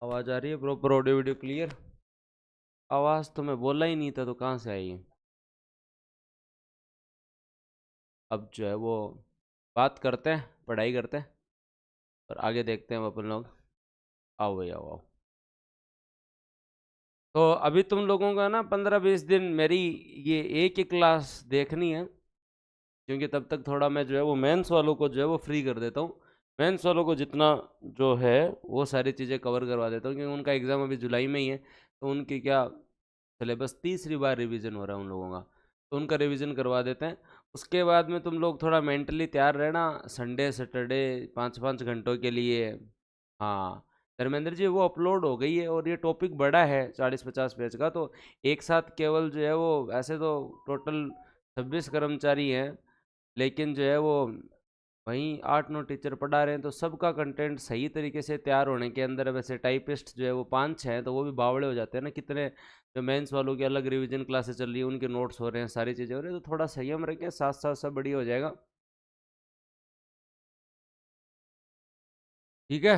आवाज आ रही है प्रॉपर? Audio video clear? आवाज तो मैं बोला ही नहीं था तो कहाँ से आई है? अब जो है वो बात करते हैं, पढ़ाई करते हैं और आगे देखते हैं हम अपन लोग। आओ भाई आओ आओ। तो अभी तुम लोगों का ना 15-20 दिन मेरी ये एक ही क्लास देखनी है, क्योंकि तब तक थोड़ा मैं जो है वो मेंस वालों को जो है वो फ्री कर देता हूँ। मेंस वालों को जितना जो है वो सारी चीज़ें कवर करवा देता हूँ, क्योंकि उनका एग्ज़ाम अभी जुलाई में ही है। तो उनकी क्या सिलेबस तीसरी बार रिवीजन हो रहा है उन लोगों का, तो उनका रिवीजन करवा देते हैं। उसके बाद में तुम लोग थोड़ा मेंटली तैयार रहना, संडे सैटरडे 5-5 घंटों के लिए। हाँ धर्मेंद्र जी, वो अपलोड हो गई है और ये टॉपिक बड़ा है 40-50 पेज का, तो एक साथ केवल जो है वो ऐसे तो टोटल 26 कर्मचारी हैं, लेकिन जो है वो वहीं 8-9 टीचर पढ़ा रहे हैं, तो सबका कंटेंट सही तरीके से तैयार होने के अंदर वैसे टाइपिस्ट जो है वो 5-6 हैं, तो वो भी बावड़े हो जाते हैं ना कितने। जो मेंस वालों की अलग रिवीजन क्लासेस चल रही है, उनके नोट्स हो रहे हैं, सारी चीज़ें हो रही है, तो थोड़ा संयम रखें, साथ साथ सब बढ़िया हो जाएगा। ठीक है।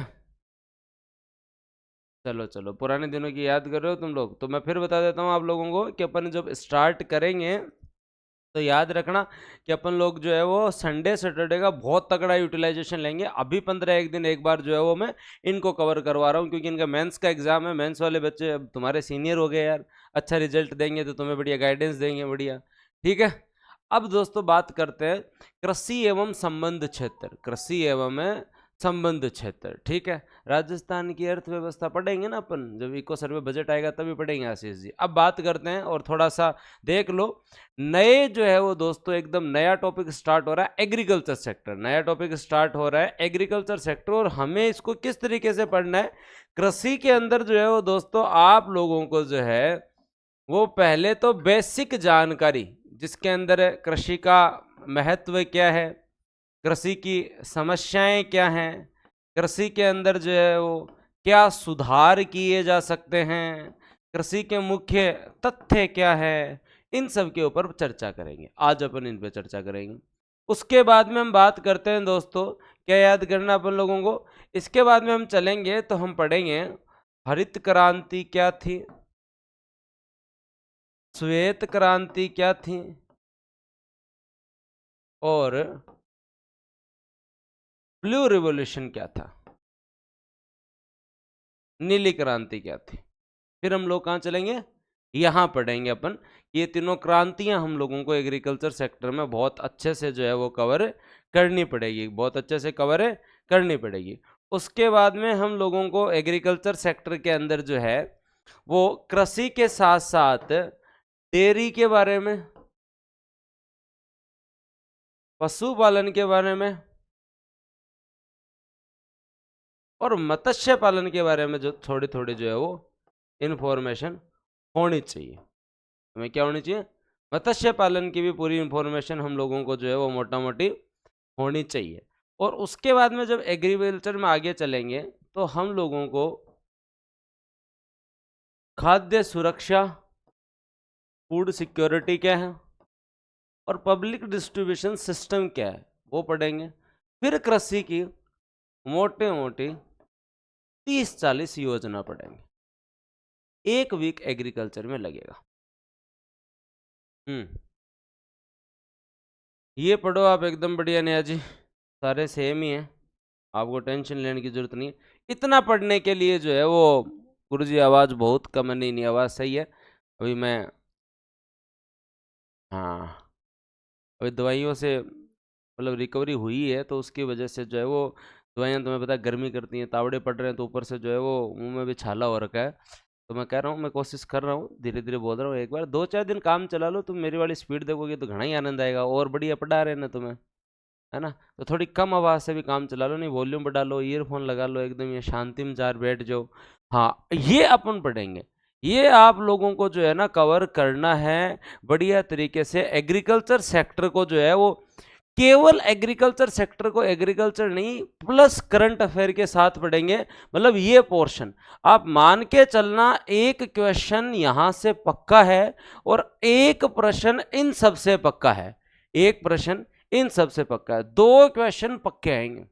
चलो चलो, पुराने दिनों की याद कर रहे हो तुम लोग, तो मैं फिर बता देता हूँ आप लोगों को कि अपन जब स्टार्ट करेंगे तो याद रखना कि अपन लोग जो है वो संडे सैटरडे का बहुत तगड़ा यूटिलाइजेशन लेंगे। अभी 15 एक दिन एक बार जो है वो मैं इनको कवर करवा रहा हूँ, क्योंकि इनका मेंस का एग्जाम है। मेंस वाले बच्चे अब तुम्हारे सीनियर हो गए यार, अच्छा रिजल्ट देंगे तो तुम्हें बढ़िया गाइडेंस देंगे, बढ़िया। ठीक है। अब दोस्तों बात करते हैं कृषि एवं संबंध क्षेत्र, कृषि एवं संबंध क्षेत्र। ठीक है। राजस्थान की अर्थव्यवस्था पढ़ेंगे ना अपन, जब इको सर्वे बजट आएगा तभी पढ़ेंगे आशीष जी। अब बात करते हैं और थोड़ा सा देख लो, नए जो है वो दोस्तों एकदम नया टॉपिक स्टार्ट हो रहा है, एग्रीकल्चर सेक्टर। नया टॉपिक स्टार्ट हो रहा है एग्रीकल्चर सेक्टर, और हमें इसको किस तरीके से पढ़ना है। कृषि के अंदर जो है वो दोस्तों आप लोगों को जो है वो पहले तो बेसिक जानकारी, जिसके अंदर कृषि का महत्व क्या है, कृषि की समस्याएं क्या हैं, कृषि के अंदर जो है वो क्या सुधार किए जा सकते हैं, कृषि के मुख्य तथ्य क्या है, इन सब के ऊपर चर्चा करेंगे। आज अपन इन पे चर्चा करेंगे। उसके बाद में हम बात करते हैं दोस्तों, क्या याद करना अपन लोगों को। इसके बाद में हम चलेंगे तो हम पढ़ेंगे हरित क्रांति क्या थी, श्वेत क्रांति क्या थी, और ब्लू रिवॉल्यूशन क्या था, नीली क्रांति क्या थी। फिर हम लोग कहाँ चलेंगे, यहाँ पढ़ेंगे अपन। ये तीनों क्रांतियां हम लोगों को एग्रीकल्चर सेक्टर में बहुत अच्छे से जो है वो कवर करनी पड़ेगी, बहुत अच्छे से कवर करनी पड़ेगी। उसके बाद में हम लोगों को एग्रीकल्चर सेक्टर के अंदर जो है वो कृषि के साथ साथ डेयरी के बारे में, पशुपालन के बारे में और मत्स्य पालन के बारे में जो थोड़ी थोड़ी जो है वो इंफॉर्मेशन होनी चाहिए। हमें क्या होनी चाहिए, मत्स्य पालन की भी पूरी इंफॉर्मेशन हम लोगों को जो है वो मोटा मोटी होनी चाहिए। और उसके बाद में जब एग्रीकल्चर में आगे चलेंगे तो हम लोगों को खाद्य सुरक्षा, फूड सिक्योरिटी क्या है, और पब्लिक डिस्ट्रीब्यूशन सिस्टम क्या है वो पढ़ेंगे। फिर कृषि की मोटे मोटी 30-40 योजना पढ़ेंगे। एक वीक एग्रीकल्चर में लगेगा। ये पढ़ो आप एकदम बढ़िया नया जी, सारे सेम ही हैं, आपको टेंशन लेने की जरूरत नहीं है। इतना पढ़ने के लिए जो है वो गुरुजी आवाज़ बहुत कम है, नहीं आवाज़ सही है। अभी मैं, हाँ अभी दवाइयों से मतलब रिकवरी हुई है, तो उसकी वजह से जो है वो दवाइयाँ तुम्हें पता है गर्मी करती हैं, तावड़े पड़ रहे हैं, तो ऊपर से जो है वो मुंह में भी छाला हो रखा है। तो मैं कह रहा हूँ, मैं कोशिश कर रहा हूँ, धीरे धीरे बोल रहा हूँ, एक बार 2-4 दिन काम चला लो, तुम मेरी वाली स्पीड देखोगे तो घना ही आनंद आएगा, और बढ़िया पढ़ा रहे हैं ना तुम्हें, है ना। तो थोड़ी कम आवाज़ से भी काम चला लो, नहीं वॉल्यूम बढ़ा लो, ईयरफोन लगा लो, एकदम ये शांति में जार बैठ जाओ। हाँ ये अपन पढ़ेंगे, ये आप लोगों को जो है ना कवर करना है बढ़िया तरीके से। एग्रीकल्चर सेक्टर को जो है वो केवल एग्रीकल्चर सेक्टर को, एग्रीकल्चर नहीं प्लस करंट अफेयर के साथ पढ़ेंगे। मतलब ये पोर्शन आप मान के चलना, एक क्वेश्चन यहां से पक्का है और एक प्रश्न इन सब से पक्का है, एक प्रश्न इन सब से पक्का है, 2 क्वेश्चन पक्के आएंगे।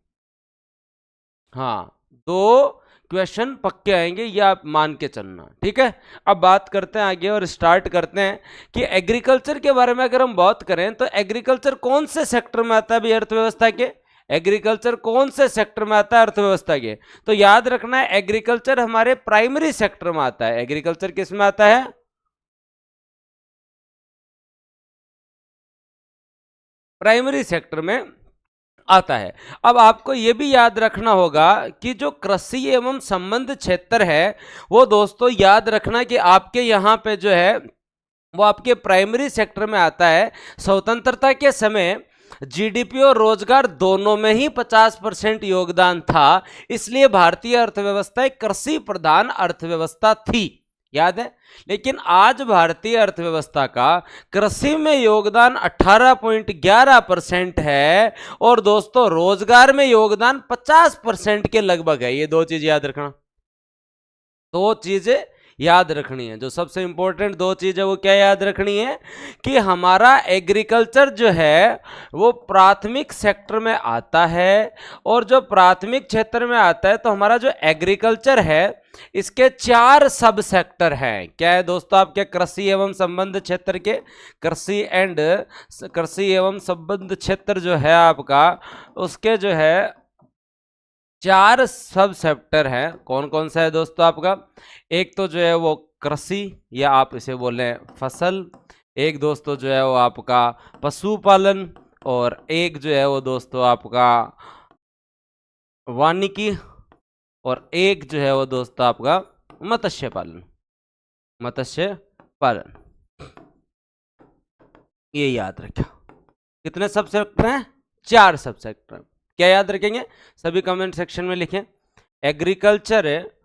हाँ 2 क्वेश्चन पक्के आएंगे, ये आप मान के चलना, ठीक है। अब बात करते हैं आगे और स्टार्ट करते हैं कि एग्रीकल्चर के बारे में अगर हम बात करें तो एग्रीकल्चर कौन से सेक्टर में आता है भाई अर्थव्यवस्था के? एग्रीकल्चर कौन से सेक्टर में आता है अर्थव्यवस्था के? तो याद रखना है एग्रीकल्चर हमारे प्राइमरी सेक्टर में आता है। एग्रीकल्चर किस में आता है? प्राइमरी सेक्टर में आता है। अब आपको यह भी याद रखना होगा कि जो कृषि एवं संबंध क्षेत्र है वो दोस्तों याद रखना कि आपके यहाँ पे जो है वो आपके प्राइमरी सेक्टर में आता है। स्वतंत्रता के समय जीडीपी और रोजगार दोनों में ही 50% योगदान था, इसलिए भारतीय अर्थव्यवस्था एक कृषि प्रधान अर्थव्यवस्था थी, याद है। लेकिन आज भारतीय अर्थव्यवस्था का कृषि में योगदान 18.11% है और दोस्तों रोजगार में योगदान 50% के लगभग है। ये दो चीज याद रखना, दो चीजें याद रखनी है। जो सबसे इंपॉर्टेंट दो चीज है वो क्या याद रखनी है कि हमारा एग्रीकल्चर जो है वो प्राथमिक सेक्टर में आता है, और जो प्राथमिक क्षेत्र में आता है तो हमारा जो एग्रीकल्चर है इसके 4 सब सेक्टर हैं। क्या है दोस्तों आपके कृषि एवं संबंध क्षेत्र के? कृषि एवं संबंध क्षेत्र जो है आपका उसके जो है 4 सब सेक्टर हैं। कौन कौन सा है दोस्तों आपका? एक तो जो है वो कृषि या आप इसे बोलें फसल, एक दोस्तों जो है वो आपका पशुपालन, और एक जो है वो दोस्तों आपका वानिकी, और एक जो है वो दोस्तों आपका मत्स्य पालन। ये याद रखो। कितने सब सेक्टर हैं? 4 सब सेक्टर। क्या याद रखेंगे? सभी कमेंट सेक्शन में लिखें। एग्रीकल्चर है,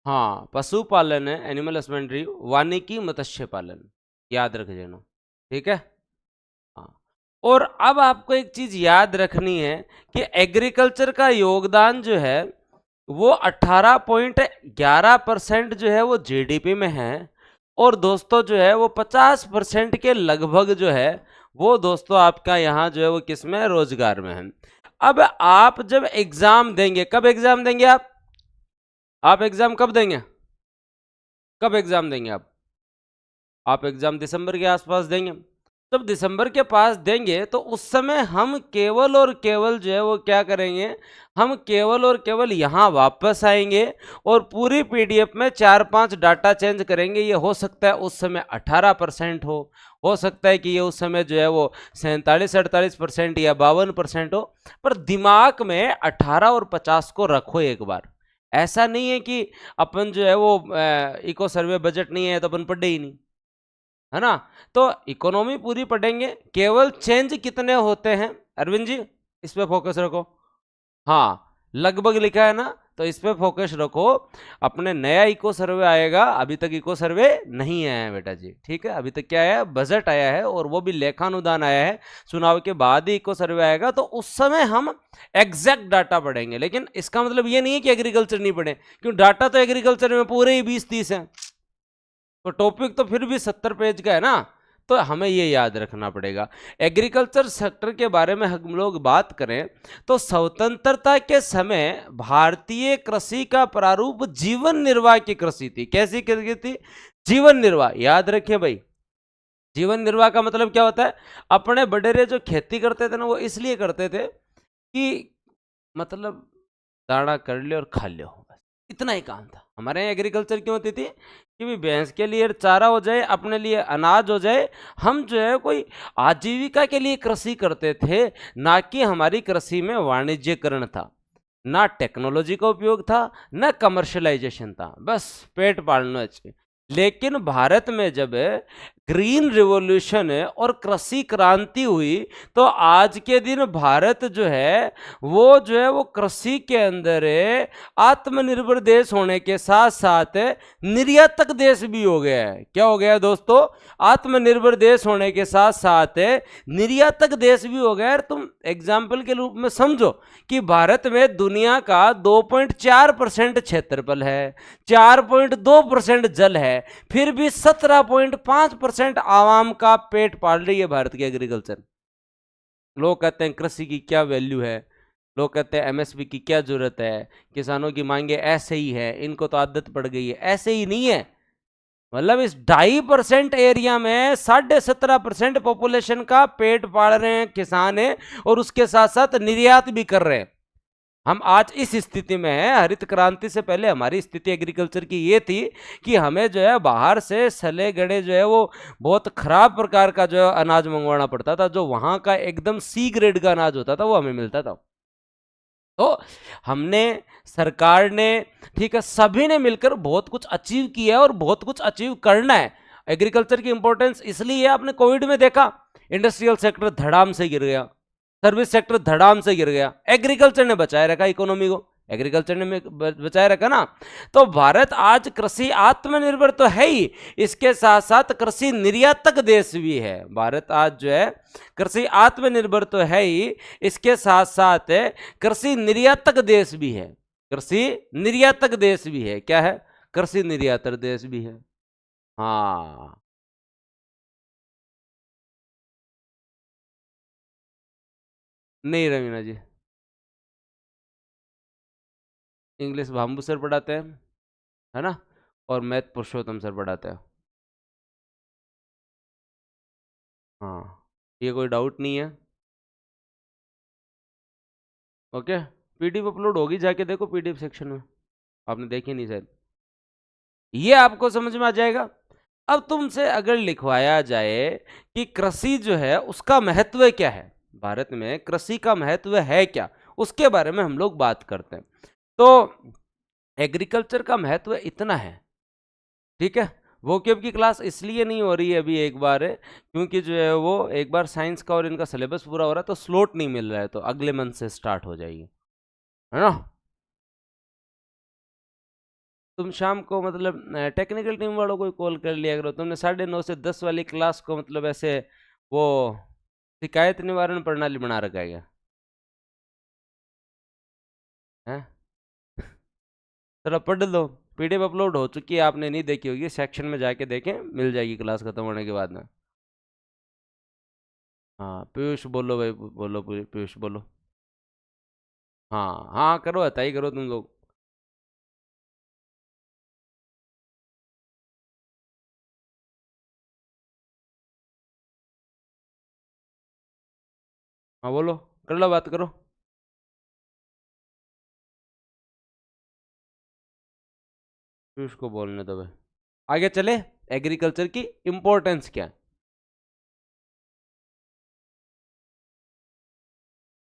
हाँ, पशुपालन है एनिमल हस्बेंड्री, वानिकी मत्स्य पालन, याद रख लेना, ठीक है। हाँ, और अब आपको एक चीज याद रखनी है कि एग्रीकल्चर का योगदान जो है वो 18.11% जो है वो जीडीपी में है, और दोस्तों जो है वो 50% के लगभग जो है वो दोस्तों आपका यहाँ जो है वो किस में? रोजगार में है। अब आप जब एग्जाम देंगे, कब एग्जाम देंगे आप एग्जाम कब देंगे? कब एग्जाम देंगे आप एग्जाम दिसंबर के आसपास देंगे। जब दिसंबर के पास देंगे तो उस समय हम केवल और केवल जो है वो क्या करेंगे? हम केवल और केवल यहाँ वापस आएंगे और पूरी पीडीएफ में 4-5 डाटा चेंज करेंगे। ये हो सकता है उस समय 18% हो सकता है कि ये उस समय जो है वो 47-48% या 52% हो, पर दिमाग में 18 और 50 को रखो एक बार। ऐसा नहीं है कि अपन जो है वो इको सर्वे बजट नहीं है तो अपन पढ़े ही नहीं, है ना। तो इकोनॉमी पूरी पढ़ेंगे, केवल चेंज कितने होते हैं अरविंद जी इस पे फोकस रखो। हाँ, लगभग लिखा है ना, तो इस पे फोकस रखो। अपने नया इको सर्वे आएगा, अभी तक इको सर्वे नहीं आया है बेटा जी, ठीक है। अभी तक क्या आया? बजट आया है, और वो भी लेखानुदान आया है। चुनाव के बाद ही इको सर्वे आएगा, तो उस समय हम एग्जैक्ट डाटा पढ़ेंगे। लेकिन इसका मतलब ये नहीं है कि एग्रीकल्चर नहीं पढ़े, क्यों? डाटा तो एग्रीकल्चर में पूरे ही 20-30 है, तो टॉपिक तो फिर भी 70 पेज का है ना। तो हमें ये याद रखना पड़ेगा। एग्रीकल्चर सेक्टर के बारे में हम लोग बात करें तो स्वतंत्रता के समय भारतीय कृषि का प्रारूप जीवन निर्वाह की कृषि थी। कैसी कृषि थी? जीवन निर्वाह। याद रखिए भाई, जीवन निर्वाह का मतलब क्या होता है? अपने बडेरे जो खेती करते थे ना वो इसलिए करते थे कि मतलब दाना कर ले और खा ले, बस इतना ही काम था। हमारे यहाँ एग्रीकल्चर क्यों होती थी कि भी भैंस के लिए चारा हो जाए, अपने लिए अनाज हो जाए। हम जो है कोई आजीविका के लिए कृषि करते थे, ना कि हमारी कृषि में वाणिज्यकरण था, ना टेक्नोलॉजी का उपयोग था, ना कमर्शलाइजेशन था, बस पेट पालना चाहिए। लेकिन भारत में जब ग्रीन रिवॉल्यूशन और कृषि क्रांति हुई तो आज के दिन भारत जो है वो कृषि के अंदर आत्मनिर्भर देश होने के साथ साथ निर्यातक देश भी हो गया है। क्या हो गया है दोस्तों? आत्मनिर्भर देश होने के साथ साथ निर्यातक देश भी हो गया है। तुम एग्जाम्पल के रूप में समझो कि भारत में दुनिया का 2.4% क्षेत्रफल है, 4.2% जल है, फिर भी 17.5% आवाम का पेट पाल रही है भारत की एग्रीकल्चर। लोग कहते हैं कृषि की क्या वैल्यू है, लोग कहते हैं एमएसपी की क्या जरूरत है, किसानों की मांगे ऐसे ही है, इनको तो आदत पड़ गई है। ऐसे ही नहीं है। मतलब इस 2.5% एरिया में 17.5% पॉपुलेशन का पेट पाल रहे हैं किसान है, और उसके साथ साथ निर्यात भी कर रहे हैं। हम आज इस स्थिति में हैं। हरित क्रांति से पहले हमारी स्थिति एग्रीकल्चर की ये थी कि हमें जो है बाहर से सले गड़े जो है वो बहुत खराब प्रकार का जो है अनाज मंगवाना पड़ता था। जो वहां का एकदम सी ग्रेड का अनाज होता था वो हमें मिलता था। तो हमने, सरकार ने, ठीक है, सभी ने मिलकर बहुत कुछ अचीव किया है और बहुत कुछ अचीव करना है। एग्रीकल्चर की इंपॉर्टेंस इसलिए है, आपने कोविड में देखा इंडस्ट्रियल सेक्टर धड़ाम से गिर गया, सर्विस सेक्टर धड़ाम से गिर गया, एग्रीकल्चर ने बचाए रखा इकोनॉमी को, एग्रीकल्चर ने बचाए रखा ना। तो भारत आज कृषि आत्मनिर्भर तो है ही, इसके साथ साथ कृषि निर्यातक देश भी है। भारत आज जो है कृषि आत्मनिर्भर तो है ही, इसके साथ साथ कृषि निर्यातक देश भी है। कृषि निर्यातक देश भी है। क्या है? कृषि निर्यातक देश भी है। हाँ, नहीं रवीना जी, इंग्लिश भाम्बू सर पढ़ाते हैं, है ना, और मैथ पुरुषोत्तम सर पढ़ाते हैं। हाँ, ये कोई डाउट नहीं है। ओके, पीडीएफ अपलोड होगी, जाके देखो पीडीएफ सेक्शन में, आपने देखी नहीं शायद। ये आपको समझ में आ जाएगा। अब तुमसे अगर लिखवाया जाए कि कृषि जो है उसका महत्व क्या है, भारत में कृषि का महत्व है क्या, उसके बारे में हम लोग बात करते हैं। तो एग्रीकल्चर का महत्व इतना है, ठीक है। वो क्यों की क्लास इसलिए नहीं हो रही है अभी एक बार है, क्योंकि जो है वो एक बार साइंस का और इनका सिलेबस पूरा हो रहा है, तो स्लॉट नहीं मिल रहा है, तो अगले मंथ से स्टार्ट हो जाएगी, है ना। तुम शाम को मतलब टेक्निकल टीम वालों को कॉल कर लिया करो। तुमने 9:30 से 10 वाली क्लास को मतलब ऐसे वो शिकायत निवारण प्रणाली बना रखा है क्या? है? चलो पढ़ लो, पीडीएफ अपलोड हो चुकी है, आपने नहीं देखी होगी, सेक्शन में जाके देखें, मिल जाएगी क्लास खत्म होने के बाद में। हाँ पीयूष बोलो भाई, बोलो पीयूष बोलो। हाँ हाँ करो, हताई करो तुम लोग। हाँ बोलो, कर लो, बात करो। पीयूष को बोलने दो भाई, आगे चले। एग्रीकल्चर की इम्पोर्टेंस क्या है?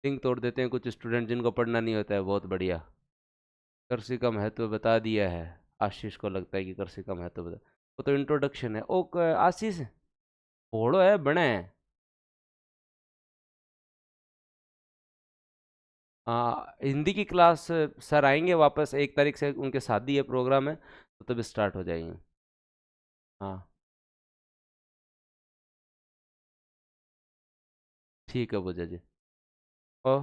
लिंक तोड़ देते हैं कुछ स्टूडेंट जिनको पढ़ना नहीं होता है, बहुत बढ़िया। कृषि का महत्व बता दिया है। आशीष को लगता है कि कृषि का महत्व बता, वो तो इंट्रोडक्शन है। ओ आशीष घोड़ो है बने है। हिंदी की क्लास सर आएंगे वापस, 1 तारीख से उनके शादी है, प्रोग्राम है, तो तब स्टार्ट हो जाएंगे। हाँ ठीक है पूजा जी। ओ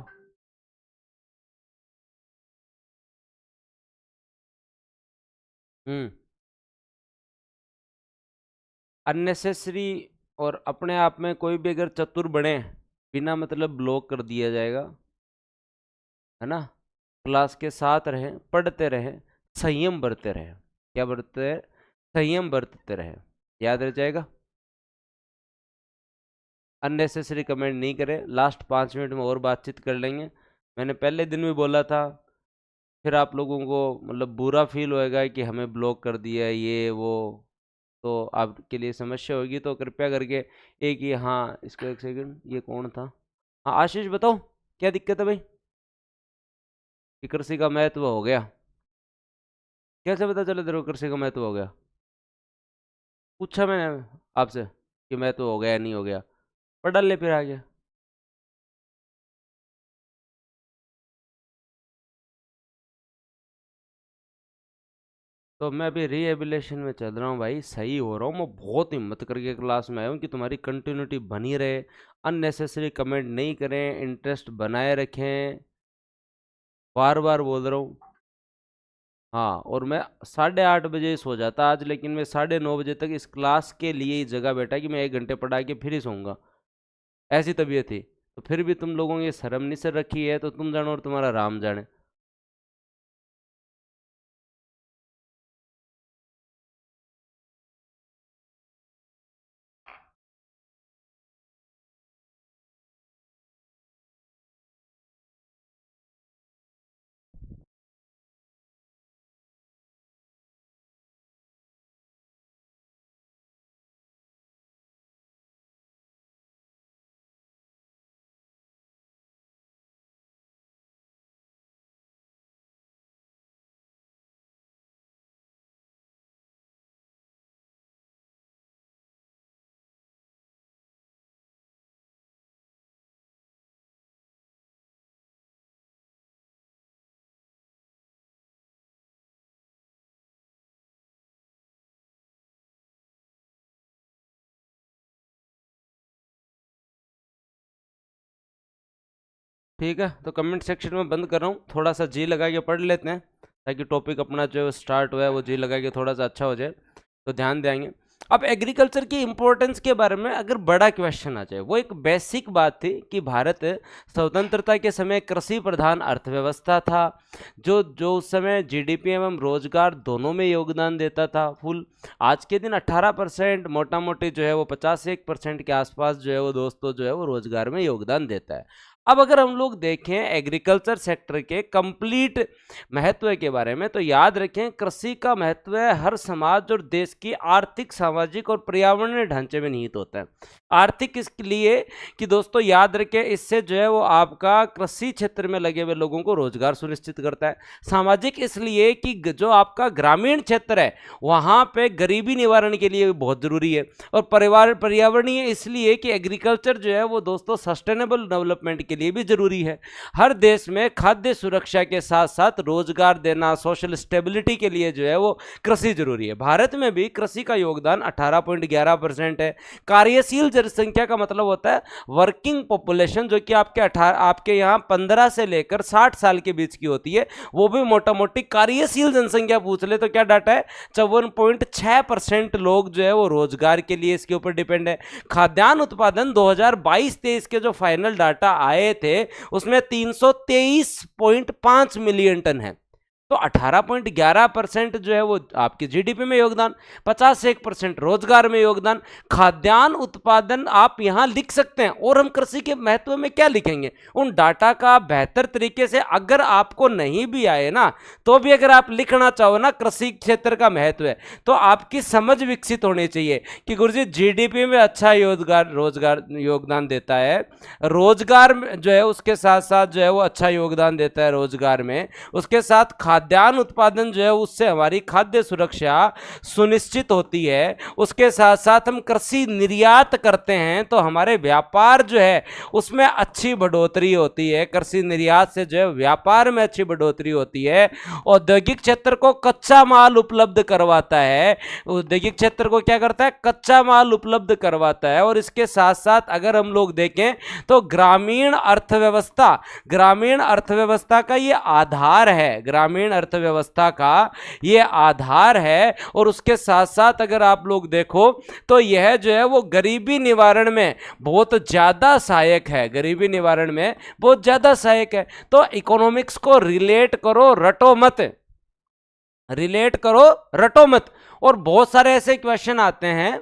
हम्म, अननेसेसरी, और अपने आप में कोई भी अगर चतुर बने, बिना मतलब ब्लॉक कर दिया जाएगा, है ना। क्लास के साथ रहें, पढ़ते रहें, संयम बरते रहें। क्या बरतते हैं? संयम बरतते रहें, याद रह जाएगा। अननेसेसरी कमेंट नहीं करें, लास्ट 5 मिनट में और बातचीत कर लेंगे। मैंने पहले दिन भी बोला था, फिर आप लोगों को मतलब बुरा फील होएगा कि हमें ब्लॉक कर दिया ये वो, तो आपके लिए समस्या होगी, तो कृपया करके एक ही, हाँ इसको एक सेकंड, ये कौन था? हाँ आशीष बताओ, क्या दिक्कत है भाई? कि कृषि का महत्व हो गया? कैसे पता चले तेरे को कृषि का महत्व हो गया? पूछा मैंने आपसे कि महत्व हो गया या नहीं हो गया? पढ़ ले फिर आगे। तो मैं अभी रीएबिलेशन में चल रहा हूँ भाई, सही हो रहा हूँ मैं, बहुत हिम्मत करके क्लास में आया हूँ कि तुम्हारी कंटिन्यूटी बनी रहे। अननेसेसरी कमेंट नहीं करें, इंटरेस्ट बनाए रखें, बार बार बोल रहा हूँ। हाँ, और मैं 8:30 बजे ही सो जाता आज, लेकिन मैं 9:30 बजे तक इस क्लास के लिए ही जगह बैठा कि मैं 1 घंटे पढ़ा के फिर ही सोऊंगा, ऐसी तबीयत थी। तो फिर भी तुम लोगों ने ये शर्म नहीं से रखी है, तो तुम जानो और तुम्हारा राम जाने। ठीक है, तो कमेंट सेक्शन में बंद कर रहा हूँ, थोड़ा सा जी लगा के पढ़ लेते हैं ताकि टॉपिक अपना जो स्टार्ट हुआ है वो जी लगा के थोड़ा सा अच्छा हो जाए, तो ध्यान देंगे। अब एग्रीकल्चर की इंपॉर्टेंस के बारे में अगर बड़ा क्वेश्चन आ जाए, वो एक बेसिक बात थी कि भारत स्वतंत्रता के समय कृषि प्रधान अर्थव्यवस्था था, जो जो उस समय जीडीपी एवं रोजगार दोनों में योगदान देता था फुल। आज के दिन 18% मोटा मोटी जो है वो 51% के आसपास जो है वो दोस्तों जो है वो रोजगार में योगदान देता है। अब अगर हम लोग देखें एग्रीकल्चर सेक्टर के कंप्लीट महत्व के बारे में, तो याद रखें कृषि का महत्व हर समाज और देश की आर्थिक, सामाजिक और पर्यावरणीय ढांचे में निहित होता है। आर्थिक इसलिए कि दोस्तों याद रखें, इससे जो है वो आपका कृषि क्षेत्र में लगे हुए लोगों को रोजगार सुनिश्चित करता है। सामाजिक इसलिए कि जो आपका ग्रामीण क्षेत्र है वहाँ पे गरीबी निवारण के लिए बहुत जरूरी है। और पर्यावरणीय इसलिए कि एग्रीकल्चर जो है वो दोस्तों सस्टेनेबल डेवलपमेंट के लिए भी जरूरी है। हर देश में खाद्य सुरक्षा के साथ साथ रोजगार देना, सोशल स्टेबिलिटी के लिए जो है वो कृषि जरूरी है। भारत में भी कृषि का योगदान 18.11% है। कार्यशील जनसंख्या का मतलब होता है वर्किंग पॉपुलेशन, जो कि आपके यहाँ 15 से लेकर 60 साल के बीच की होती है, वो भी मोटा मोटी कार्यशील जनसंख्या पूछ ले तो क्या डाटा है, 54.6% लोग जो है वो रोजगार के लिए इसके ऊपर डिपेंड है। खाद्यान्न उत्पादन 2022-23 के जो फाइनल डाटा आए थे उसमें 323.5 मिलियन टन है। तो 18.11% जो है वो आपकी जीडीपी में योगदान, 51% रोजगार में योगदान। खाद्यान्न उत्पादन आप यहां लिख सकते हैं, और हम कृषि के महत्व में क्या लिखेंगे, उन डाटा का बेहतर तरीके से अगर आपको नहीं भी आए ना, तो भी अगर आप लिखना चाहो ना कृषि क्षेत्र का महत्व है, तो आपकी समझ विकसित होनी चाहिए कि गुरुजी जीडीपी में अच्छा रोजगार योगदान देता है, रोजगार जो है उसके साथ साथ जो है वो अच्छा योगदान देता है रोजगार में, उसके साथ खाद्यान्न उत्पादन जो है उससे हमारी खाद्य सुरक्षा सुनिश्चित होती है, उसके साथ साथ हम कृषि निर्यात करते हैं तो हमारे व्यापार जो है उसमें अच्छी बढ़ोतरी होती है, कृषि निर्यात से जो है व्यापार में अच्छी बढ़ोतरी होती है। औद्योगिक क्षेत्र को कच्चा माल उपलब्ध करवाता है, औद्योगिक क्षेत्र को क्या करता है, कच्चा माल उपलब्ध करवाता है। और इसके साथ साथ अगर हम लोग देखें तो ग्रामीण अर्थव्यवस्था का ये आधार है, ग्रामीण अर्थव्यवस्था का ये आधार है। और उसके साथ साथ अगर आप लोग देखो तो यह जो है वो गरीबी निवारण में बहुत ज्यादा सहायक है, गरीबी निवारण में बहुत ज्यादा सहायक है। तो इकोनॉमिक्स को रिलेट करो, रटो मत, रिलेट करो रटो मत। और बहुत सारे ऐसे क्वेश्चन आते हैं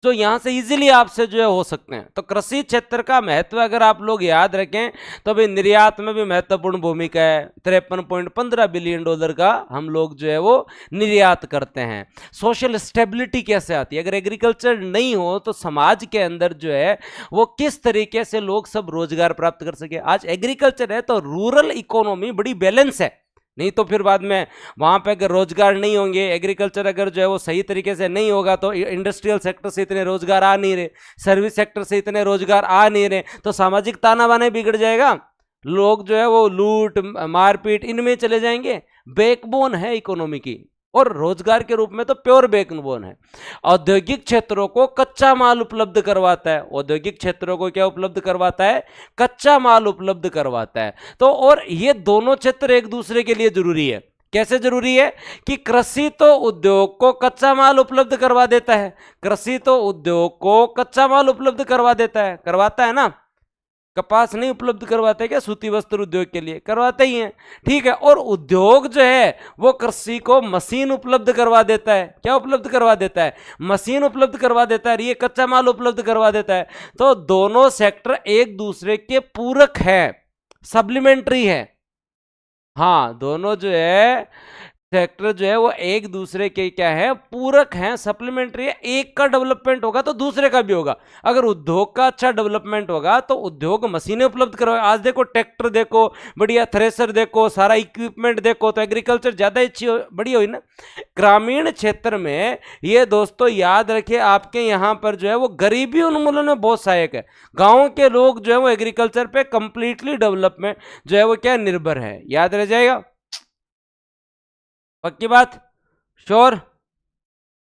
जो यहां से इजीली आपसे जो है हो सकते हैं। तो कृषि क्षेत्र का महत्व अगर आप लोग याद रखें तो भाई निर्यात में भी महत्वपूर्ण भूमिका है, 53.15 बिलियन डॉलर का हम लोग जो है वो निर्यात करते हैं। सोशल स्टेबिलिटी कैसे आती है, अगर एग्रीकल्चर नहीं हो तो समाज के अंदर जो है वो किस तरीके से लोग सब रोजगार प्राप्त कर सके। आज एग्रीकल्चर है तो रूरल इकोनॉमी बड़ी बैलेंस है, नहीं तो फिर बाद में वहाँ पे अगर रोजगार नहीं होंगे, एग्रीकल्चर अगर जो है वो सही तरीके से नहीं होगा तो इंडस्ट्रियल सेक्टर से इतने रोजगार आ नहीं रहे, सर्विस सेक्टर से इतने रोजगार आ नहीं रहे, तो सामाजिक ताना बाना बिगड़ जाएगा, लोग जो है वो लूट मारपीट इनमें चले जाएंगे। बैकबोन है इकोनॉमी की, और रोजगार के रूप में तो प्योर बैकबोन है। औद्योगिक क्षेत्रों को कच्चा माल उपलब्ध करवाता है, औद्योगिक क्षेत्रों को क्या उपलब्ध करवाता है, कच्चा माल उपलब्ध करवाता है। तो और ये दोनों क्षेत्र एक दूसरे के लिए जरूरी है। कैसे जरूरी है कि कृषि तो उद्योग को कच्चा माल उपलब्ध करवा देता है, कृषि तो उद्योग को कच्चा माल उपलब्ध करवा देता है, करवाता है ना। कपास नहीं उपलब्ध करवाते क्या सूती वस्त्र उद्योग के लिए? करवाते ही हैं, ठीक है। और उद्योग जो है वो कृषि को मशीन उपलब्ध करवा देता है। क्या उपलब्ध करवा देता है? मशीन उपलब्ध करवा देता है, ये कच्चा माल उपलब्ध करवा देता है। तो दोनों सेक्टर एक दूसरे के पूरक है, सप्लीमेंट्री है। हाँ, दोनों जो है सेक्टर जो है वो एक दूसरे के क्या है, पूरक हैं, सप्लीमेंट्री है। एक का डेवलपमेंट होगा तो दूसरे का भी होगा। अगर उद्योग का अच्छा डेवलपमेंट होगा तो उद्योग मशीनें उपलब्ध करवाएगा। आज देखो ट्रैक्टर देखो, बढ़िया थ्रेसर देखो, सारा इक्विपमेंट देखो, तो एग्रीकल्चर ज्यादा अच्छी बढ़िया हुई ना। ग्रामीण क्षेत्र में ये दोस्तों याद रखिए, आपके यहाँ पर जो है वो गरीबी उन्मूलन में बहुत सहायक है। गाँव के लोग जो है वो एग्रीकल्चर पे कंप्लीटली डेवलपमेंट जो है वो क्या निर्भर है, याद रह जाएगा। पक्की बात, श्योर।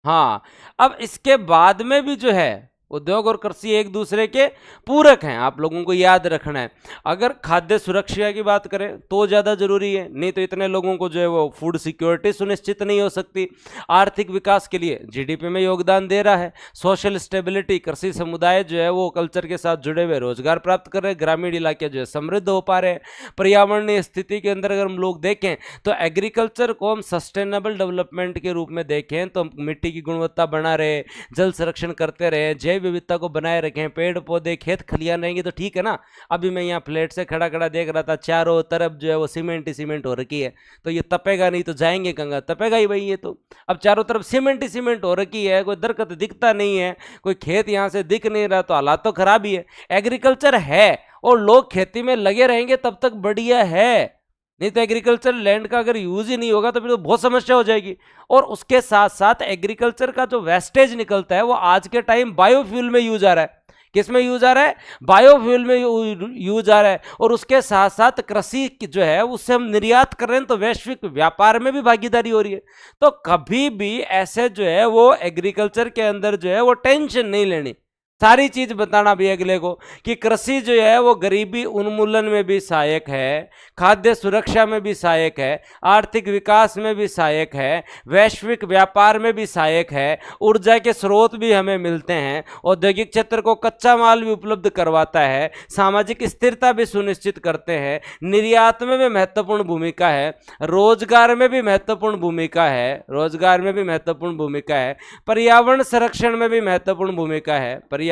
हाँ, अब इसके बाद में भी जो है उद्योग और कृषि एक दूसरे के पूरक हैं, आप लोगों को याद रखना है। अगर खाद्य सुरक्षा की बात करें तो ज़्यादा जरूरी है, नहीं तो इतने लोगों को जो है वो फूड सिक्योरिटी सुनिश्चित नहीं हो सकती। आर्थिक विकास के लिए जीडीपी में योगदान दे रहा है। सोशल स्टेबिलिटी, कृषि समुदाय जो है वो कल्चर के साथ जुड़े हुए रोजगार प्राप्त कर रहे हैं, ग्रामीण इलाके जो है समृद्ध हो पा रहे हैं। पर्यावरणीय स्थिति के अंदर अगर हम लोग देखें तो एग्रीकल्चर को हम सस्टेनेबल डेवलपमेंट के रूप में देखें तो मिट्टी की गुणवत्ता बना रहे, जल संरक्षण करते रहे, जैव विविधता को बनाए रखें, पेड़ पौधे खेत खलियान रहेंगे तो ठीक है ना। अभी मैं यहाँ फ्लैट से खड़ा खड़ा देख रहा था, चारों तरफ जो है वो सीमेंट ही सीमेंट हो रखी है, तो ये तपेगा नहीं तो जाएंगे कहाँ? तपेगा ही भाई ये तो। अब चारों तरफ सीमेंट ही सीमेंट हो रखी है, कोई दरख्त दिखता नहीं है, कोई खेत यहाँ से दिख नहीं रहा, तो हालात तो खराब ही है। एग्रीकल्चर है और लोग खेती में लगे रहेंगे तब तक बढ़िया है, नहीं तो एग्रीकल्चर लैंड का अगर यूज ही नहीं होगा तो फिर तो बहुत समस्या हो जाएगी। और उसके साथ साथ एग्रीकल्चर का जो वेस्टेज निकलता है वो आज के टाइम बायोफ्यूल में यूज आ रहा है। किस में यूज आ रहा है? बायोफ्यूल में यूज आ रहा है। और उसके साथ साथ कृषि जो है उससे हम निर्यात कर रहे हैं, तो वैश्विक व्यापार में भी भागीदारी हो रही है। तो कभी भी ऐसे जो है वो एग्रीकल्चर के अंदर जो है वो टेंशन नहीं लेनी, सारी चीज बताना भी अगले को कि कृषि जो है वो गरीबी उन्मूलन में भी सहायक है, खाद्य सुरक्षा में भी सहायक है, आर्थिक विकास में भी सहायक है, वैश्विक व्यापार में भी सहायक है, ऊर्जा के स्रोत भी हमें मिलते हैं, औद्योगिक क्षेत्र को कच्चा माल भी उपलब्ध करवाता है, सामाजिक स्थिरता भी सुनिश्चित करते हैं, निर्यात में भी महत्वपूर्ण भूमिका है, रोजगार में भी महत्वपूर्ण भूमिका है, रोजगार में भी महत्वपूर्ण भूमिका है, पर्यावरण संरक्षण में भी महत्वपूर्ण भूमिका है, पर्यावरण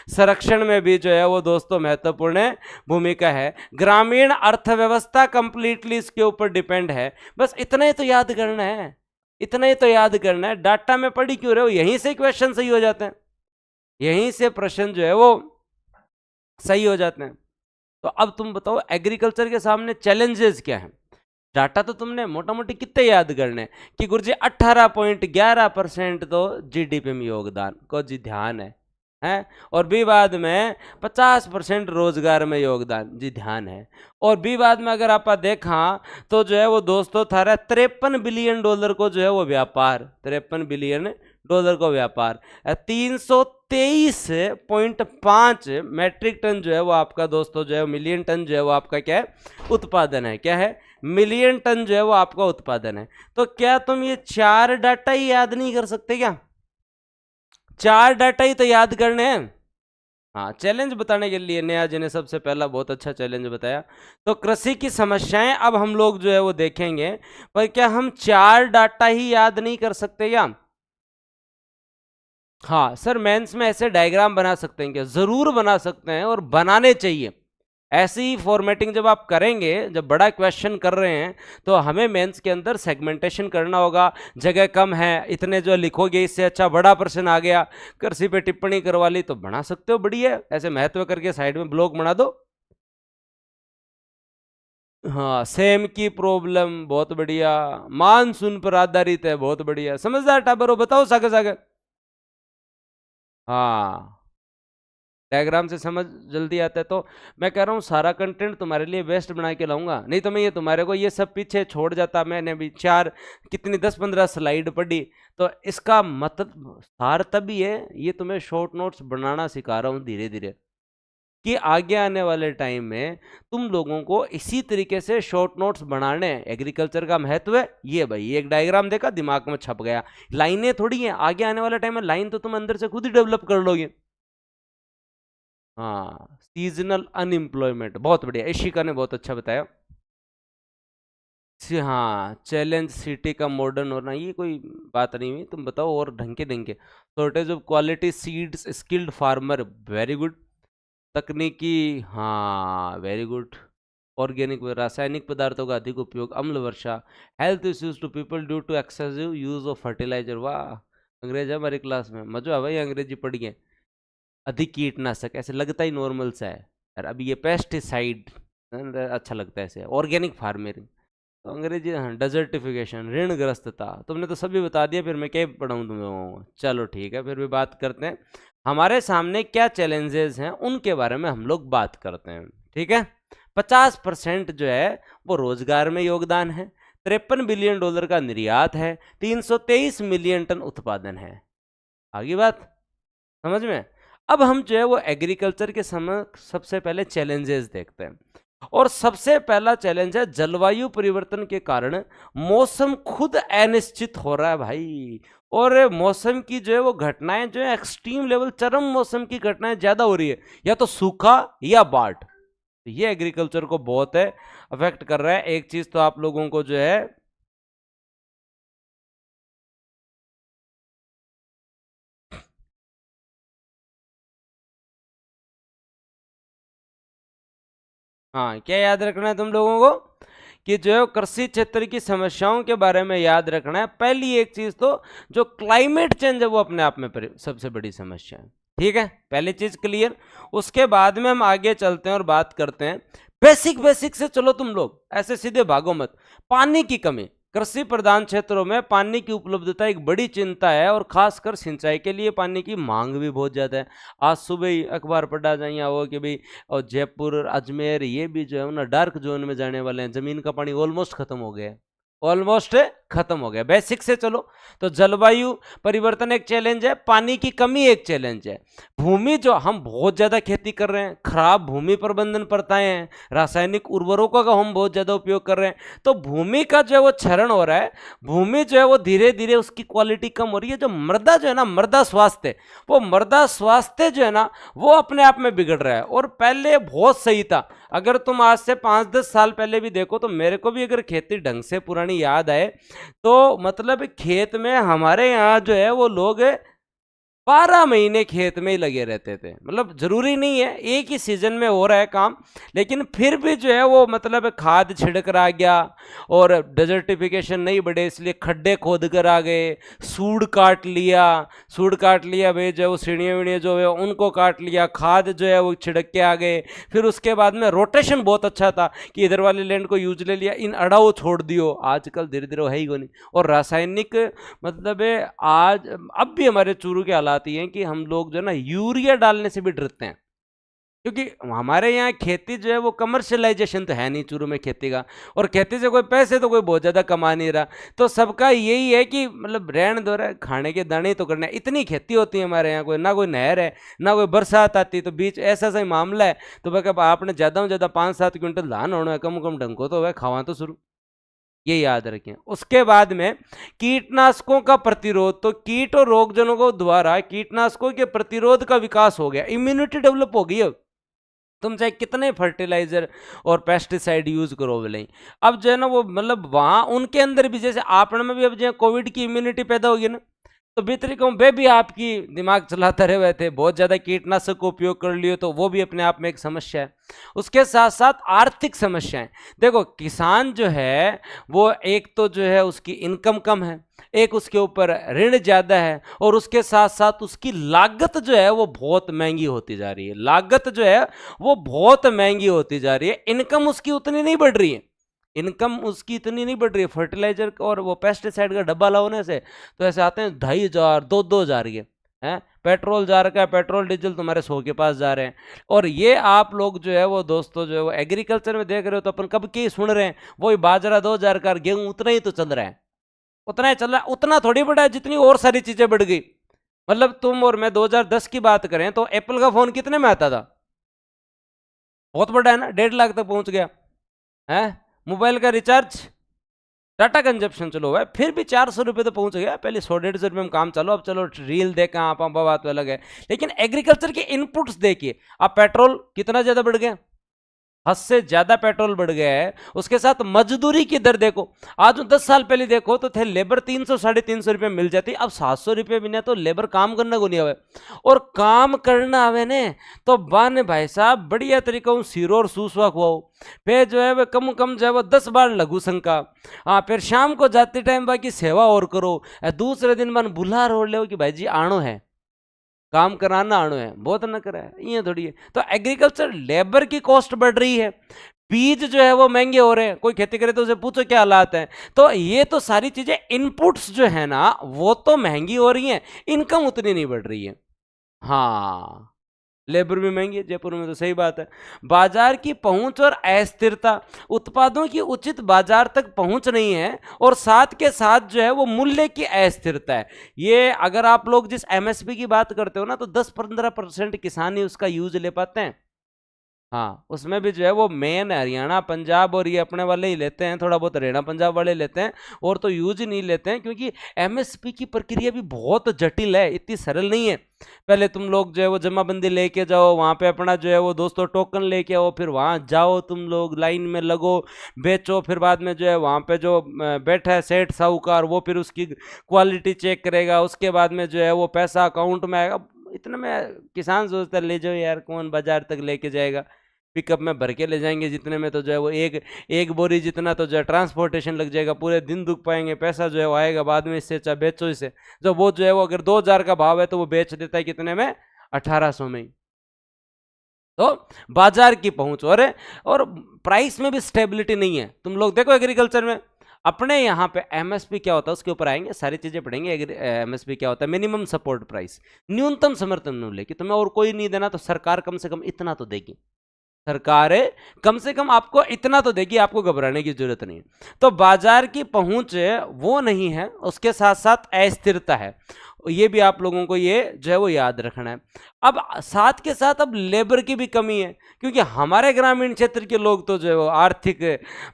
संरक्षण में भी जो है वो दोस्तों महत्वपूर्ण भूमिका है, ग्रामीण अर्थव्यवस्था कंप्लीटली इसके ऊपर डिपेंड है। बस इतना ही तो याद करना है, इतना ही तो याद करना है। डाटा में पढ़ी क्यों रहे हो? यहीं से क्वेश्चन सही हो जाते हैं, यहीं से प्रश्न जो है वो सही हो जाते हैं। तो अब तुम बताओ एग्रीकल्चर के सामने चैलेंजेस क्या हैं? डाटा तो तुमने मोटा मोटी कितने याद करने कि गुरुजी 18.11% तो जीडीपी में योगदान को जी ध्यान है और विवाद में 50% रोजगार में योगदान जी ध्यान है। और विवाद में अगर आप देखा तो जो है वो दोस्तों थारा 53 बिलियन डॉलर को जो है वो व्यापार, 53 बिलियन डॉलर को व्यापार, 323.5 मैट्रिक टन जो है वो आपका दोस्तों जो है मिलियन टन जो है वो आपका क्या है? उत्पादन है। क्या है? मिलियन टन जो है वो आपका उत्पादन है। तो क्या तुम ये 4 डाटा ही याद नहीं कर सकते क्या? 4 डाटा ही तो याद करने हैं। हाँ, चैलेंज बताने के लिए नया जी ने सबसे पहला बहुत अच्छा चैलेंज बताया। तो कृषि की समस्याएं अब हम लोग जो है वो देखेंगे, पर क्या हम 4 डाटा ही याद नहीं कर सकते क्या? हाँ सर, मेंस में ऐसे डायग्राम बना सकते हैं क्या? जरूर बना सकते हैं और बनाने चाहिए। ऐसी फॉर्मेटिंग जब आप करेंगे, जब बड़ा क्वेश्चन कर रहे हैं तो हमें मेंस के अंदर सेगमेंटेशन करना होगा। जगह कम है, इतने जो लिखोगे इससे अच्छा बड़ा प्रश्न आ गया, कृषि पे टिप्पणी करवा ली तो बना सकते हो, बढ़िया। ऐसे महत्व करके साइड में ब्लॉक बना दो। हाँ, सेम की प्रॉब्लम बहुत बढ़िया, मानसून पर आधारित है, बहुत बढ़िया। समझदार टाबर हो, बताओ सागर सागर। हाँ, डायग्राम से समझ जल्दी आता है। तो मैं कह रहा हूँ सारा कंटेंट तुम्हारे लिए बेस्ट बना के लाऊंगा, नहीं तो मैं ये तुम्हारे को ये सब पीछे छोड़ जाता। मैंने भी 4 कितनी 10-15 स्लाइड पढ़ी, तो इसका मतलब सार तभी है, ये तुम्हें शॉर्ट नोट्स बनाना सिखा रहा हूँ धीरे धीरे, कि आगे आने वाले टाइम में तुम लोगों को इसी तरीके से शॉर्ट नोट्स बनाने हैं। एग्रीकल्चर का महत्व है ये भाई, एक डायग्राम देखा दिमाग में छप गया, लाइनें थोड़ी हैं। आगे आने वाले टाइम में लाइन तो तुम अंदर से खुद ही डेवलप कर लोगे। हाँ, सीजनल अनएम्प्लॉयमेंट, बहुत बढ़िया, इशिका ने बहुत अच्छा बताया। हाँ, चैलेंज सिटी का मॉडर्न होना, ये कोई बात नहीं हुई, तुम बताओ और ढंग के। Shortage of quality seeds, skilled farmer, very good. तकनीकी, हाँ वेरी गुड। ऑर्गेनिक, रासायनिक पदार्थों का अधिक उपयोग, अम्ल वर्षा, health issues to people due to excessive use of fertilizer. वाह, अंग्रेज है हमारी क्लास में, मजा आ भाई अंग्रेजी पढ़ के। अधिक कीटनाशक, ऐसे लगता ही नॉर्मल सा है यार, अभी ये पेस्टिसाइड अच्छा लगता है ऐसे, ऑर्गेनिक फार्मिंग तो अंग्रेजी, हाँ डेजर्टिफिकेशन, ऋणग्रस्तता, तुमने तो सभी बता दिया, फिर मैं क्या पढ़ाऊँ तुम्हें। चलो ठीक है, फिर भी बात करते हैं हमारे सामने क्या चैलेंजेस हैं, उनके बारे में हम लोग बात करते हैं। ठीक है, 50% जो है वो रोजगार में योगदान है, 53 बिलियन डॉलर का निर्यात है, 323 मिलियन टन उत्पादन है। आगे बात समझ में। अब हम जो है वो एग्रीकल्चर के समय सबसे पहले चैलेंजेस देखते हैं, और सबसे पहला चैलेंज है जलवायु परिवर्तन के कारण मौसम खुद अनिश्चित हो रहा है भाई, और मौसम की जो है वो घटनाएं जो है एक्सट्रीम लेवल, चरम मौसम की घटनाएं ज्यादा हो रही है, या तो सूखा या बाढ़। तो ये एग्रीकल्चर को बहुत है अफेक्ट कर रहा है। एक चीज तो आप लोगों को जो है, हाँ क्या याद रखना है तुम लोगों को, कि जो है कृषि क्षेत्र की समस्याओं के बारे में याद रखना है। पहली एक चीज तो जो क्लाइमेट चेंज है वो अपने आप में सबसे बड़ी समस्या है। ठीक है, पहली चीज क्लियर। उसके बाद में हम आगे चलते हैं और बात करते हैं बेसिक बेसिक से। चलो तुम लोग ऐसे सीधे भागो मत। पानी की कमी, कृषि प्रधान क्षेत्रों में पानी की उपलब्धता एक बड़ी चिंता है, और खासकर सिंचाई के लिए पानी की मांग भी बहुत ज़्यादा है। आज सुबह ही अखबार पढ़ा जाइए वो कि भाई, और जयपुर अजमेर ये भी जो है ना डार्क जोन में जाने वाले हैं, जमीन का पानी ऑलमोस्ट खत्म हो गया है, ऑलमोस्ट खत्म हो गया। बेसिक से चलो, तो जलवायु परिवर्तन एक चैलेंज है, पानी की कमी एक चैलेंज है, भूमि जो हम बहुत ज्यादा खेती कर रहे हैं, खराब भूमि प्रबंधन प्रथाएं हैं, रासायनिक उर्वरकों का हम बहुत ज्यादा उपयोग कर रहे हैं, तो भूमि का जो है वो क्षरण हो रहा है। भूमि जो है वो धीरे धीरे उसकी क्वालिटी कम हो रही है। जो मृदा जो है ना, मृदा स्वास्थ्य, वो मृदा स्वास्थ्य जो है ना वो अपने आप में बिगड़ रहा है। और पहले बहुत सही था, अगर तुम आज से 5-10 साल पहले भी देखो, तो मेरे को भी अगर खेती ढंग से पुरानी याद आए, तो मतलब खेत में हमारे यहाँ जो है वो लोग 12 महीने खेत में ही लगे रहते थे। मतलब जरूरी नहीं है एक ही सीजन में हो रहा है काम, लेकिन फिर भी जो है वो मतलब खाद छिड़क कर आ गया, और डेजर्टिफिकेशन नहीं बढ़े इसलिए खड्डे खोद कर आ गए, सूढ़ काट लिया, सूढ़ काट लिया भाई, जो है वो सीढ़ियाँ वीढ़ियाँ जो है उनको काट लिया, खाद जो है वो छिड़क के आ गए। फिर उसके बाद में रोटेशन बहुत अच्छा था कि इधर वाले लैंड को यूज ले लिया, इन अड़ाओ छोड़ दियो। आजकल धीरे धीरे है ही को नहीं। और रासायनिक मतलब आज अब भी हमारे चूरू के हालात ये हैं कि हम लोग जो है ना यूरिया डालने से भी डरते हैं, क्योंकि हमारे यहाँ खेती जो है वो कमर्शियलाइजेशन तो है नहीं चूरू में खेती का, और खेती से कोई पैसे तो कोई बहुत ज़्यादा कमा नहीं रहा। तो सबका यही है कि मतलब रहन दो रहे, खाने के दाने तो करना है। इतनी खेती होती है हमारे यहाँ, कोई ना कोई नहर है ना कोई बरसात आती, तो बीच ऐसा सा ही मामला है। तो भाई आपने ज़्यादा से ज़्यादा 5-7 क्विंटल धान होना है, कम कम ढंग को तो वह खावा तो शुरू, ये याद रखें। उसके बाद में कीटनाशकों का प्रतिरोध, तो कीट और रोगजनों को द्वारा कीटनाशकों के प्रतिरोध का विकास हो गया, इम्यूनिटी डेवलप हो गई। अब तुम चाहे कितने फर्टिलाइजर और पेस्टिसाइड यूज करो बोले, अब जो है ना वो मतलब वहां उनके अंदर भी, जैसे आपने में भी अब जो कोविड की इम्यूनिटी पैदा होगी ना, तो भीतरी कहूँ वे भी आपकी दिमाग चलाते रहे हुए थे, बहुत ज़्यादा कीटनाशक को उपयोग कर लियो, तो वो भी अपने आप में एक समस्या है। उसके साथ साथ आर्थिक समस्याएं, देखो किसान जो है वो एक तो जो है उसकी इनकम कम है, एक उसके ऊपर ऋण ज़्यादा है, और उसके साथ साथ उसकी लागत जो है वो बहुत महंगी होती जा रही है। लागत जो है वो बहुत महंगी होती जा रही है, इनकम उसकी उतनी नहीं बढ़ रही है। इनकम उसकी इतनी नहीं बढ़ रही है। फर्टिलाइजर और वो पेस्टिसाइड का डब्बा लाने से तो ऐसे आते हैं 2,500 2,000 के हैं। पेट्रोल जा रहा है, पेट्रोल डीजल तुम्हारे 100 के पास जा रहे हैं। और ये आप लोग जो है वो दोस्तों जो है वो एग्रीकल्चर में देख रहे हो, तो अपन कब की सुन रहे हैं, वही बाजरा 2,000 का, गेहूं उतना ही तो चल रहा है, उतना ही चल रहा है। उतना थोड़ी बढ़ा है जितनी और सारी चीजें बढ़ गई। मतलब तुम और मैं 2010 की बात करें तो एप्पल का फोन कितने में आता था, बहुत बड़ा है ना, 1.5 लाख तक पहुंच गया है। मोबाइल का रिचार्ज डाटा कंजप्शन चलो भाई फिर भी 400 रुपये तो पहुंच गया, पहले 100-150 रुपये में काम चलो, अब चलो रील देखा आप बात तो अलग है। लेकिन एग्रीकल्चर के इनपुट्स देखिए, अब पेट्रोल कितना ज्यादा बढ़ गया, हद से ज्यादा पेट्रोल बढ़ गया है। उसके साथ मजदूरी की दर देखो, आज 10 साल पहले देखो तो थे लेबर 300-350 रुपये मिल जाती, अब 700 रुपये बिना तो लेबर काम करना को नहीं आवे, और काम करना आवे ने तो बाने भाई साहब बढ़िया तरीका सीरो और सूसवा खुआओ, फिर जो है वह कम कम जो है वो 10 बार लघु शंका, हाँ फिर शाम को जाते टाइम बाकी सेवा और करो, दूसरे दिन मन बुला रोड ले कि भाई जी आणो है, काम कराना आणो है, बहुत न करा है, ये थोड़ी है। तो एग्रीकल्चर लेबर की कॉस्ट बढ़ रही है, बीज जो है वो महंगे हो रहे हैं, कोई खेती करे तो उसे पूछो क्या हालात है। तो ये तो सारी चीजें इनपुट्स जो है ना वो तो महंगी हो रही हैं, इनकम उतनी नहीं बढ़ रही है। हाँ लेबर भी महंगी है जयपुर में, तो सही बात है। बाजार की पहुंच और अस्थिरता, उत्पादों की उचित बाजार तक पहुंच नहीं है, और साथ के साथ जो है वो मूल्य की अस्थिरता है। ये अगर आप लोग जिस एमएसपी की बात करते हो ना, तो 10-15% किसान ही उसका यूज ले पाते हैं। हाँ उसमें भी जो है वो मेन हरियाणा पंजाब और ये अपने वाले ही लेते हैं, थोड़ा बहुत हरियाणा पंजाब वाले लेते हैं, और तो यूज ही नहीं लेते हैं, क्योंकि एमएसपी की प्रक्रिया भी बहुत जटिल है, इतनी सरल नहीं है। पहले तुम लोग जो है वो जमाबंदी लेके जाओ, वहाँ पे अपना जो है वो दोस्तों टोकन लेके आओ, फिर वहाँ जाओ तुम लोग लाइन में लगो, बेचो, फिर बाद में जो है वहाँ पे जो बैठा है सेठ साहूकार वो फिर उसकी क्वालिटी चेक करेगा, उसके बाद में जो है वो पैसा अकाउंट में आएगा। इतने में किसान सोचता है ले जाओ यार, कौन बाजार तक लेके जाएगा, पिकअप में भर के ले जाएंगे, जितने में तो जो है वो एक बोरी जितना तो जो है ट्रांसपोर्टेशन लग जाएगा, पूरे दिन दुख पाएंगे, पैसा जो है वो आएगा बाद में, इससे चाहे बेचो इसे। जो वो जो है वो अगर 2000 का भाव है तो वो बेच देता है कितने में, 1800 में ही। तो बाजार की पहुंच और प्राइस में भी स्टेबिलिटी नहीं है। तुम लोग देखो एग्रीकल्चर में अपने यहाँ पे एमएसपी क्या होता है उसके ऊपर आएंगे, सारी चीजें पढ़ेंगे। एमएसपी क्या होता है, मिनिमम सपोर्ट प्राइस, न्यूनतम समर्थन मूल्य, कि तुम्हें और कोई नहीं देना तो सरकार कम से कम इतना तो देगी, सरकार कम से कम आपको इतना तो देगी, आपको घबराने की जरूरत नहीं। तो बाजार की पहुंच वो नहीं है, उसके साथ साथ अस्थिरता है, ये भी आप लोगों को ये जो है वो याद रखना है। अब साथ के साथ अब लेबर की भी कमी है, क्योंकि हमारे ग्रामीण क्षेत्र के लोग तो जो है वो आर्थिक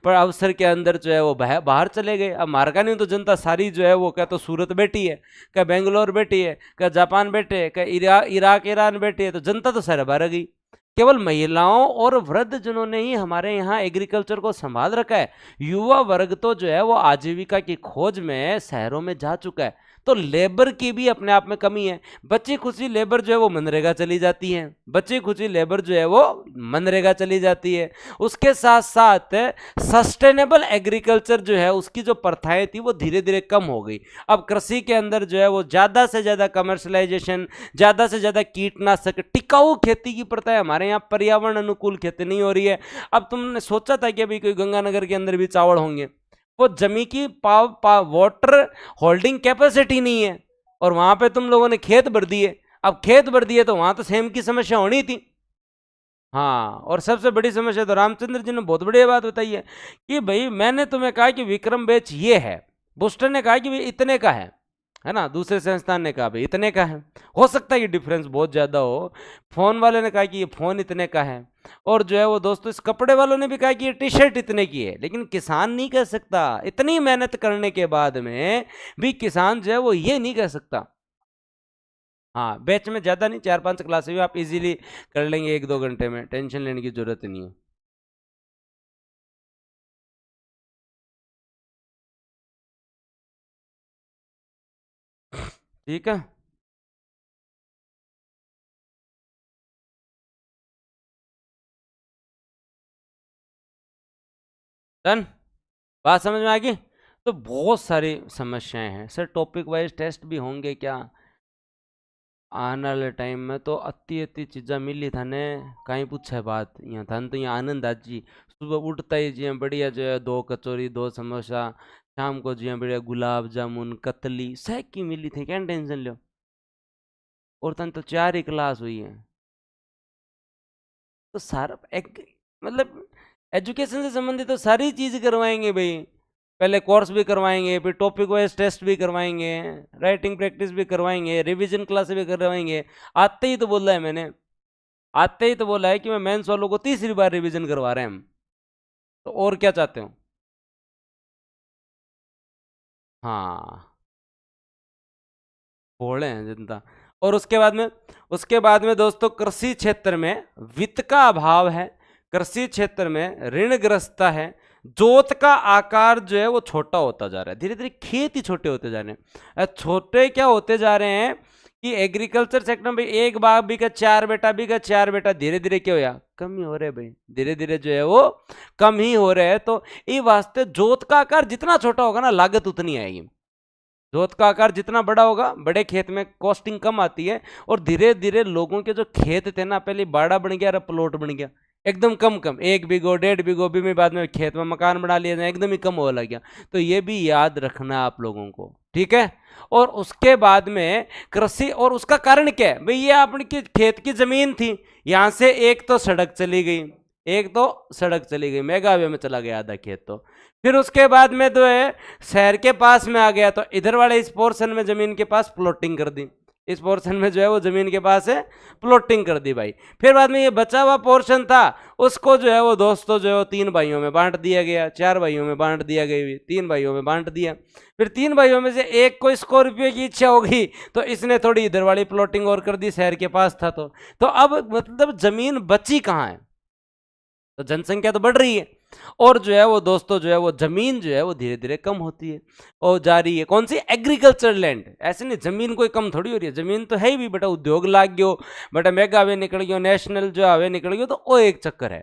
पर अवसर के अंदर जो है वो बाहर चले गए। अब मारका नहीं तो जनता सारी जो है वो क्या तो सूरत बैठी है, क्या बेंगलोर बैठी है, क्या जापान बैठे, क्या इराक ईरान बैठी है, तो जनता तो सारा बाहर गई। केवल महिलाओं और वृद्ध जिन्होंने ही हमारे यहाँ एग्रीकल्चर को संभाल रखा है, युवा वर्ग तो जो है वो आजीविका की खोज में शहरों में जा चुका है। तो लेबर की भी अपने आप में कमी है। बच्ची खुशी लेबर जो है वो मनरेगा चली जाती है, बच्ची खुशी लेबर जो है वो मनरेगा चली जाती है। उसके साथ साथ सस्टेनेबल एग्रीकल्चर जो है उसकी जो प्रथाएं थी वो धीरे धीरे कम हो गई। अब कृषि के अंदर जो है वो ज़्यादा से ज़्यादा कमर्शलाइजेशन, ज़्यादा से ज़्यादा कीटनाशक, टिकाऊ खेती की प्रथा है। हमारे यहाँ पर्यावरण अनुकूल खेती नहीं हो रही है। अब तुमने सोचा था कि अभी कोई गंगानगर के अंदर भी चावल होंगे, वो जमी की वाटर होल्डिंग कैपेसिटी नहीं है, और वहां पे तुम लोगों ने खेत भर दिए। अब खेत भर दिए तो वहां तो सेम की समस्या होनी थी। हाँ, और सबसे बड़ी समस्या तो रामचंद्र जी ने बहुत बढ़िया बात बताई है कि भाई मैंने तुम्हें कहा कि विक्रम बेच ये है, बुस्टर ने कहा कि भाई इतने का है ना, दूसरे संस्थान ने कहा भाई इतने का है। हो सकता है कि डिफरेंस बहुत ज़्यादा हो। फोन वाले ने कहा कि ये फोन इतने का है, और जो है वो दोस्तों इस कपड़े वालों ने भी कहा कि ये टी शर्ट इतने की है। लेकिन किसान नहीं कह सकता, इतनी मेहनत करने के बाद में भी किसान जो है वो ये नहीं कह सकता। हाँ बैच में ज़्यादा नहीं, 4-5 क्लासेस भी आप इजीली कर लेंगे 1-2 घंटे में, टेंशन लेने की जरूरत नहीं है। ठीक है, डन, बात समझ में आ गई। तो बहुत सारी समस्याएं हैं सर, टॉपिक वाइज टेस्ट भी होंगे क्या आने वाले टाइम में, तो अति अति चीज़ा मिली थाने, कहीं पूछे बात यहाँ थाने तो यहाँ आनंद आज जी, सुबह उठता ही जी बढ़िया जो है 2 कचौरी 2 समोसा, शाम को जी बढ़िया गुलाब जामुन कतली सह की मिली थी, क्या टेंशन लो। और तन तो 4 ही क्लास हुई है। तो सारा एक मतलब एजुकेशन से संबंधित तो सारी चीज़ करवाएंगे भाई, पहले कोर्स भी करवाएंगे, फिर टॉपिक वाइज टेस्ट भी करवाएंगे, राइटिंग प्रैक्टिस भी करवाएंगे, रिवीजन क्लास भी करवाएंगे। आते ही तो बोला है मैंने, आते ही तो बोला है कि मैं मेंस वालों को तीसरी बार रिवीजन करवा रहे हैं हम, तो और क्या चाहते हो। हाँ, भोले हैं जनता। और उसके बाद में दोस्तों, कृषि क्षेत्र में वित्त का अभाव है, कृषि क्षेत्र में ऋणग्रस्तता है, जोत का आकार जो है वो छोटा होता जा रहा है, धीरे धीरे खेत ही छोटे होते जा रहे हैं। छोटे क्या होते जा रहे हैं कि एग्रीकल्चर सेक्टर में एक बाप भी का चार बेटा, धीरे धीरे क्या हो या कम ही हो रहे भाई, धीरे धीरे जो है वो कम ही हो रहे हैं। तो ये वास्ते जोत का आकार जितना छोटा होगा ना, लागत उतनी आएगी। जोत का आकार जितना बड़ा होगा, बड़े खेत में कॉस्टिंग कम आती है। और धीरे धीरे लोगों के जो खेत थे ना, पहले बाड़ा बन गया, प्लॉट बन गया, एकदम कम कम, 1 बीघो 1.5 बीघो भी में बाद में खेत में मकान बना लिया जाए, एकदम ही कम हो लग गया। तो ये भी याद रखना आप लोगों को, ठीक है। और उसके बाद में कृषि, और उसका कारण क्या है भाई, ये अपनी खेत की जमीन थी, यहां से एक तो सड़क चली गई, मेघालय में चला गया आधा खेत। तो फिर उसके बाद में जो है शहर के पास में आ गया, तो इधर वाले इस पोर्शन में जमीन के पास प्लॉटिंग कर दी, इस पोर्शन में जो है वो जमीन के पास है प्लॉटिंग कर दी भाई। फिर बाद में ये बचा हुआ पोर्शन था, उसको जो है वो दोस्तों जो है वो 3 भाइयों में बांट दिया गया, 4 भाइयों में बांट दिया गया, 3 भाइयों में बांट दिया। फिर 3 भाइयों में से एक को स्कॉर्पियो की इच्छा होगी, तो इसने थोड़ी इधर वाली प्लॉटिंग और कर दी, शहर के पास था। तो अब मतलब जमीन बची कहाँ है, तो जनसंख्या तो बढ़ रही है, और जो है वो दोस्तों जो है वो जमीन जो है वो धीरे धीरे कम होती है और जा रही है। कौन सी, एग्रीकल्चर लैंड। ऐसे नहीं जमीन कोई कम थोड़ी हो रही है, जमीन तो है ही भी, बेटा उद्योग लाग गयो, बेटा मेगा हवे निकल गयो, नेशनल जो हवे निकल गयो, तो वो एक चक्कर है,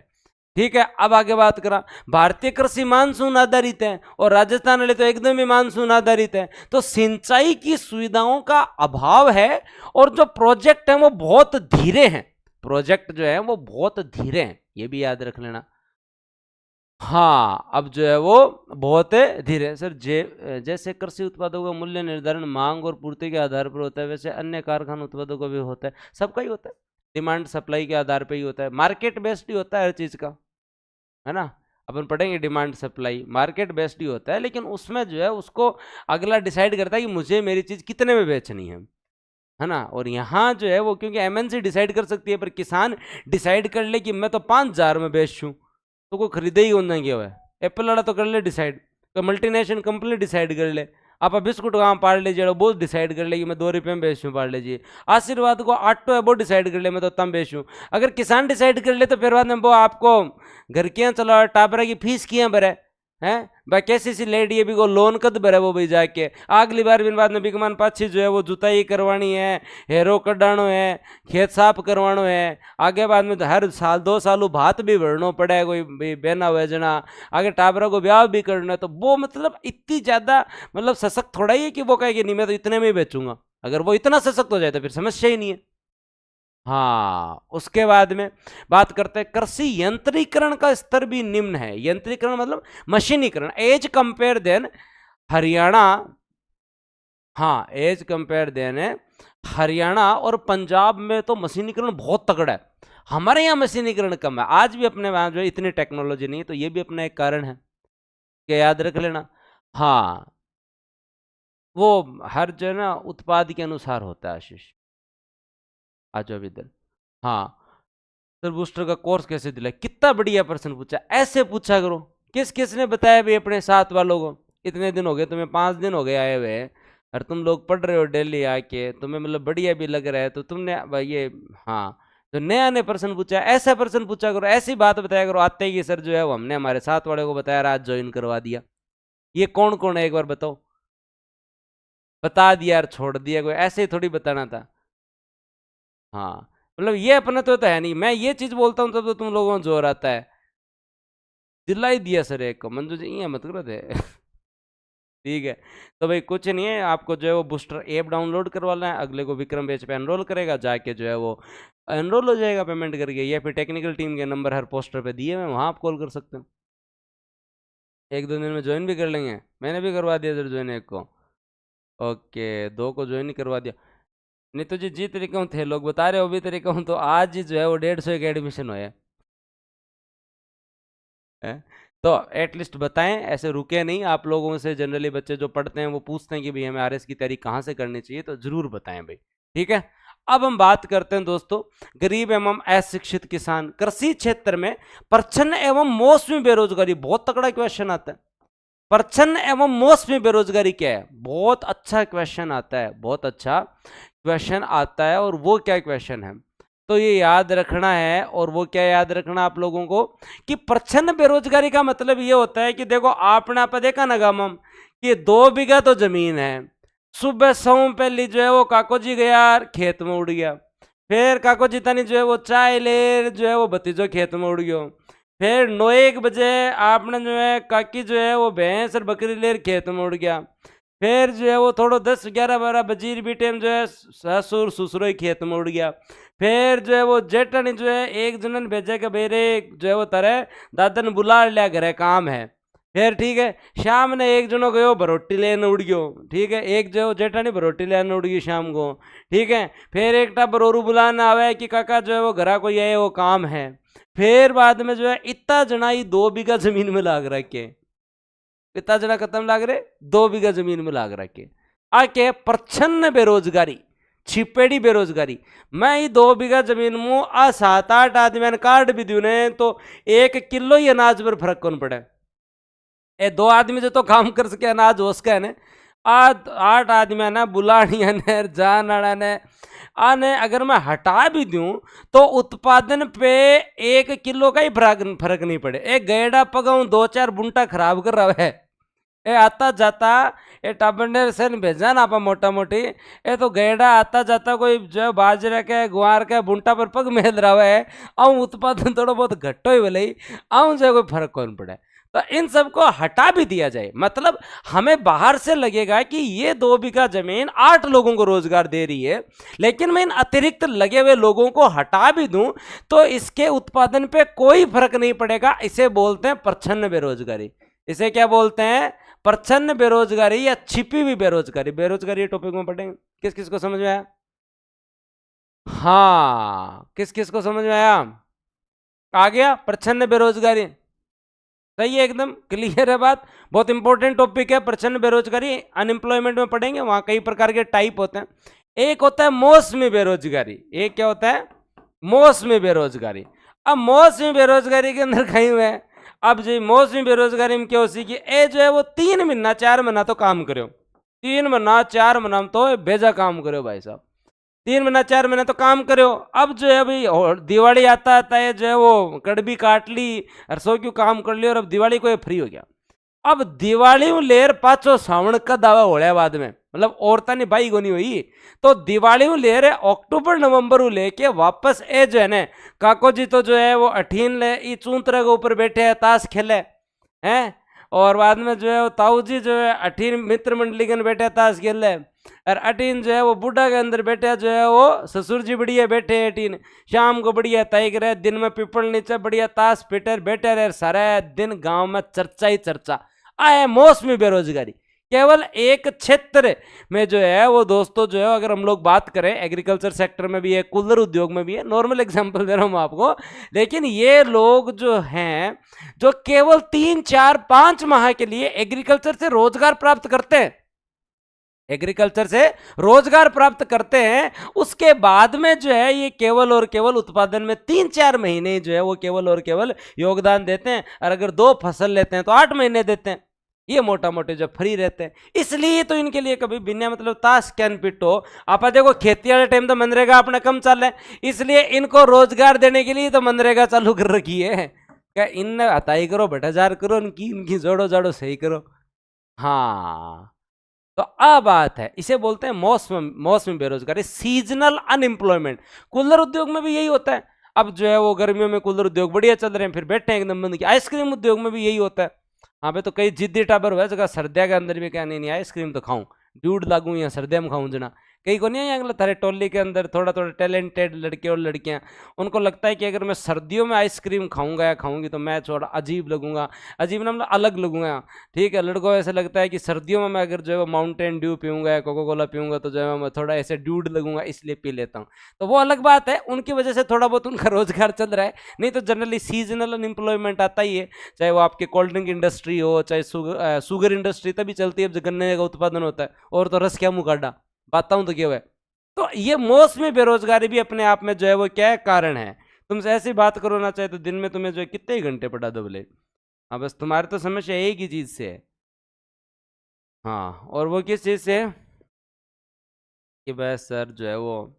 ठीक है। अब आगे बात करा, भारतीय कृषि मानसून आधारित है, और राजस्थान वाले तो एकदम ही मानसून आधारित है। तो सिंचाई की सुविधाओं का अभाव है, और जो प्रोजेक्ट है वो बहुत धीरे हैं, प्रोजेक्ट जो है वो बहुत धीरे हैं, ये भी याद रख लेना। हाँ, अब जो है वो बहुत धीरे। सर जैसे कृषि उत्पादों का मूल्य निर्धारण मांग और पूर्ति के आधार पर होता है, वैसे अन्य कारखाना उत्पादों का भी होता है, सबका ही होता है, डिमांड सप्लाई के आधार पर ही होता है, मार्केट बेस्ड ही होता है हर चीज का, है ना। अपन पढ़ेंगे डिमांड सप्लाई, मार्केट बेस्ड ही होता है, लेकिन उसमें जो है उसको अगला डिसाइड करता है कि मुझे मेरी चीज कितने में बेचनी है ना। और यहाँ जो है वो क्योंकि एमएनसी डिसाइड कर सकती है, पर किसान डिसाइड कर ले कि मैं तो 5,000 में बेचूं, तो कोई खरीदे ही होना क्या है। एप्पल वाला तो कर ले डिसाइड, तो मल्टीनेशनल कंपनी डिसाइड कर ले, आप बिस्कुट कहाँ पार लीजिए वो डिसाइड कर ले कि मैं 2 रुपये में बेचूँ, पार लीजिए। आशीर्वाद को आटो है वो डिसाइड कर ले मैं तो तम बेचूँ। अगर किसान डिसाइड कर ले तो फिर बाद में वो आपको घर किया चला, टाबरा की फीस किया भरे हैं भाई, कैसी सी लेडी है भी को लोन कद भरे वो भाई जाके, अगली बार भी बाद में बिगमान पाछी जो है वो जुताई करवानी है, हेरो कडानो है, खेत साफ करवानो है, आगे बाद में तो हर साल 2 साल भात भी भरनो पड़े, कोई बहना हुआ जना, आगे टाबरा को ब्याह भी करना है। तो वो मतलब इतनी ज्यादा मतलब सशक्त थोड़ा ही है कि वो कहेगी नहीं मैं तो इतने में ही बेचूंगा। अगर वो इतना सशक्त हो जाए तो फिर समस्या ही नहीं है। हाँ, उसके बाद में बात करते हैं, कृषि यंत्रीकरण का स्तर भी निम्न है। यंत्रीकरण मतलब मशीनीकरण, एज कंपेयर देन हरियाणा, हाँ एज कंपेयर देन हरियाणा और पंजाब में तो मशीनीकरण बहुत तगड़ा है, हमारे यहाँ मशीनीकरण कम है। आज भी अपने वहां जो है इतनी टेक्नोलॉजी नहीं है, तो ये भी अपना एक कारण है, क्या याद रख लेना। हाँ, वो हर जो है ना उत्पाद के अनुसार होता है। आशीष आ जाओ इधर। हाँ सर, बूस्टर का कोर्स कैसे दिला, कितना बढ़िया प्रश्न पूछा, ऐसे पूछा करो। किस किसने बताया भी अपने साथ वालों को, इतने दिन हो गए तुम्हें, 5 दिन हो गए आए हुए, और तुम लोग पढ़ रहे हो डेली आके, तुम्हें मतलब बढ़िया भी लग रहा है, तो तुमने ये हाँ तो नया नया प्रश्न पूछा, ऐसा प्रश्न पूछा करो, ऐसी बात बताया करो आते ही सर जो है वो हमने हमारे साथ वाले को बताया, आज ज्वाइन करवा दिया। ये कौन कौन है एक बार बताओ, बता दिया यार, छोड़ दिया, कोई ऐसे ही थोड़ी बताना था। हाँ मतलब ये अपना तो है नहीं, मैं ये चीज बोलता हूँ तब तो तुम लोगों को जोर आता है। दिला ही दिया सर एक को, मंजू जी ये मत करो थे ठीक है। तो भाई कुछ नहीं है, आपको जो है वो बूस्टर ऐप डाउनलोड करवाना है, अगले को विक्रम बेच पे एनरोल करेगा, जाके जो है वो एनरोल हो जाएगा पेमेंट करके, या फिर टेक्निकल टीम के नंबर हर पोस्टर पे दिए हुए, वहाँ आप कॉल कर सकते हो। 1-2 दिन में ज्वाइन भी कर लेंगे, मैंने भी करवा दिया सर ज्वाइन एक को, ओके 2 को ज्वाइन ही करवा दिया। नहीं तो जी तरीके हूँ थे लोग बता रहे हो भी तरीके हूँ, तो आज ही जो है वो 150 के एडमिशन हुए हैं। तो एटलीस्ट बताएं, ऐसे रुके नहीं। आप लोगों से जनरली बच्चे जो पढ़ते हैं वो पूछते हैं कि भाई हमें आरएस की तैयारी कहाँ से करनी चाहिए, तो जरूर बताएं भाई, ठीक है। अब हम बात करते हैं दोस्तों, गरीब एवं अशिक्षित किसान, कृषि क्षेत्र में प्रच्छन्न एवं मौसमी बेरोजगारी, बहुत तगड़ा क्वेश्चन आता है। प्रच्छन्न एवं मौसमी बेरोजगारी क्या है? बहुत अच्छा क्वेश्चन आता है, बहुत अच्छा क्वेश्चन आता है। और वो क्या क्वेश्चन है तो ये याद रखना है। और वो क्या याद रखना आप लोगों को कि प्रच्छन्न बेरोजगारी का मतलब ये होता है कि देखो आपने आप देखा ना गामम कि 2 बीघा तो जमीन है, सुबह सौ पहली जो है वो काको जी गया खेत में उड़ गया, फिर काको जी तनी जो है वो चाय ले जो है वो भतीजो खेत में उड़ गयो, फिर 9-1 बजे आपने जो है काकी जो है वो भैंस और बकरी लेर खेत में उड़ गया, फिर जो है वो थोड़ो 10-11-12 बजीर भी टाइम जो है ससुर ससुर खेत में उड़ गया, फिर जो है वो जेठनी जो है एक जनन भेजे के बेरे जो है वो तरह दादा ने बुला लिया घरे काम है, फिर ठीक है शाम ने एक जनो गयो बरोटी लेने उड़ गयो, ठीक है एक जो जेठानी बरोटी लेने उड़ गई शाम को, ठीक है फिर एक टा बरोरू बुलाना आवे कि काका जो है वो घरा को ये वो काम है, फिर बाद में जो है इतना जना ही 2 बीघा जमीन में लाग रखे, इतना जना खत्म लाग रहे 2 बीघा जमीन में लाग रखे आके प्रच्छन्न बेरोजगारी छिपेड़ी बेरोजगारी। मैं ये 2 बीघा जमीन में आ 7-8 आदमी काट भी दू ने तो 1 किलो ही अनाज पर फर्क कौन पड़े, ए 2 आदमी जो तो काम कर सके अनाज हो सके ने 8 आदमी ने बुलानिया ने जाना ने आने अगर मैं हटा भी दूं तो उत्पादन पे 1 किलो का ही फर्क नहीं पड़े। एक गैडा पगाऊं 2-4 बुंटा खराब कर रहा है, ए आता जाता ए टाबंडर से भेजा ना आप मोटा मोटी ए तो गैडा आता जाता कोई जो बाजरे के गुआर के बुंटा पर पग मेल रहा है आऊँ उत्पादन थोड़ा बहुत घटो ही भले आऊँ जो कोई फर्क कौन पड़े। तो इन सबको हटा भी दिया जाए मतलब हमें बाहर से लगेगा कि ये 2 बीघा जमीन 8 लोगों को रोजगार दे रही है, लेकिन मैं इन अतिरिक्त लगे हुए लोगों को हटा भी दूं तो इसके उत्पादन पे कोई फर्क नहीं पड़ेगा। इसे बोलते हैं प्रच्छन्न बेरोजगारी। इसे क्या बोलते हैं? प्रच्छन्न बेरोजगारी या छिपी हुई बेरोजगारी। बेरोजगारी टॉपिक में पढ़ेंगे। किस किस को समझ में आया? हाँ, किस किस को समझ में आया? आ गया प्रच्छन्न बेरोजगारी। सही है, एकदम क्लियर है बात। बहुत इंपॉर्टेंट टॉपिक है प्रच्छन्न बेरोजगारी। अनएम्प्लॉयमेंट में पढ़ेंगे, वहां कई प्रकार के टाइप होते हैं। एक होता है मौसमी बेरोजगारी। एक क्या होता है? मौसमी बेरोजगारी। अब मौसमी बेरोजगारी के अंदर कहीं हुए अब जी मौसमी बेरोजगारी में क्या होती कि ए जो है वो 3 महीना 4 महीना तो काम करो, 3 महीना 4 महीना तो बेजा काम करो भाई साहब, 3 महीना 4 महीना तो काम करो। अब जो है अभी दिवाली आता आता है जो है वो कड़बी काट ली और सो क्यों काम कर लिया और अब दिवाली को ये फ्री हो गया। अब दिवाली में लेर पाचो सावण का दावा हो रहा बाद में, मतलब औरता ने भाई गोनी हुई तो दिवाली में ले रहे अक्टूबर नवंबर लेके वापस ए जो है ना काको जी तो जो है वो अठीन ले ई चूंतरे के ऊपर बैठे है ताश खेले हैं, और बाद में जो है वो ताऊ जी जो है अठीन मित्र मंडली के बैठे ताश खेले, और अटीन जो है वो बुढ़ा के अंदर बैठे जो है वो ससुर जी बढ़िया बैठे अटीन शाम को बढ़िया तय करे, दिन में पीपल नीचे बढ़िया ताश पीटर बैठे रहे, सारा दिन गांव में चर्चा ही चर्चा। आए मौसमी बेरोजगारी केवल एक क्षेत्र में जो है वो दोस्तों जो है अगर हम लोग बात करें एग्रीकल्चर सेक्टर में भी है, कूलर उद्योग में भी है, नॉर्मल एग्जांपल दे रहा हूं आपको, लेकिन ये लोग जो हैं जो केवल 3-4-5 माह के लिए एग्रीकल्चर से रोजगार प्राप्त करते हैं, एग्रीकल्चर से रोजगार प्राप्त करते हैं, उसके बाद में जो है ये केवल और केवल उत्पादन में 3-4 महीने जो है वो केवल और केवल योगदान देते हैं, और अगर 2 फसल लेते हैं तो 8 महीने देते हैं। ये मोटा मोटे जो फ्री रहते हैं, इसलिए तो इनके लिए कभी बिना मतलब ताश कैन पिटो आप देखो खेती वाले टाइम तो मनरेगा अपना कम चल रहा है, इसलिए इनको रोजगार देने के लिए तो मनरेगा चालू कर रखी है। क्या इन हताई करो भ्रष्टाचार करो इनकी जोड़ो जाड़ो सही करो। हाँ, तो अब बात है, इसे बोलते हैं मौसमी बेरोजगारी, सीजनल अनएम्प्लॉयमेंट। कूलर उद्योग में भी यही होता है। अब जो है वो गर्मियों में कूलर उद्योग बढ़िया चल रहे हैं, फिर बैठे हैं एकदम बंद की। आइसक्रीम उद्योग में भी यही होता है। हाँ भाई, तो कई जिद्दी टाबर हुआ जगह सर्दिया के अंदर भी क्या नहीं आइसक्रीम तो खाऊं, ड्यूड लागू या सर्दिया में खाऊं जना। कई को नहीं है थारे टोली के अंदर थोड़ा थोड़ा टैलेंटेड लड़के और लड़कियां, उनको लगता है कि अगर मैं सर्दियों में आइसक्रीम खाऊंगा या खाऊंगी तो मैं थोड़ा अजीब लगूंगा, अजीब ना मतलब अलग लगूंगा। ठीक है, लड़कों ऐसा लगता है कि सर्दियों में मैं अगर जो है माउंटेन ड्यू पीऊंगा या कोको कोला पीऊंगा तो जो है मैं थोड़ा ऐसे ड्यूड लगूंगा, इसलिए पी लेता हूँ। तो वो अलग बात है, उनकी वजह से थोड़ा बहुत उनका रोजगार चल रहा है, नहीं तो जनरली सीजनल अनएम्प्लॉयमेंट आता ही है। चाहे वो आपके कोल्ड ड्रिंक इंडस्ट्री हो, चाहे शुगर इंडस्ट्री तभी चलती है जब गन्ने का उत्पादन होता है, और तो रस क्या मुँह काटा बताऊँ तो क्या है। तो ये मौसमी बेरोजगारी भी अपने आप में जो है वो क्या है कारण है। तुमसे ऐसी बात करो ना चाहे तो दिन में तुम्हें जो है कितने ही घंटे पढ़ा दो बोले, हाँ बस तुम्हारी तो समस्या एक ही चीज से है, हाँ, और वो किस चीज़ से कि भाई सर जो है वो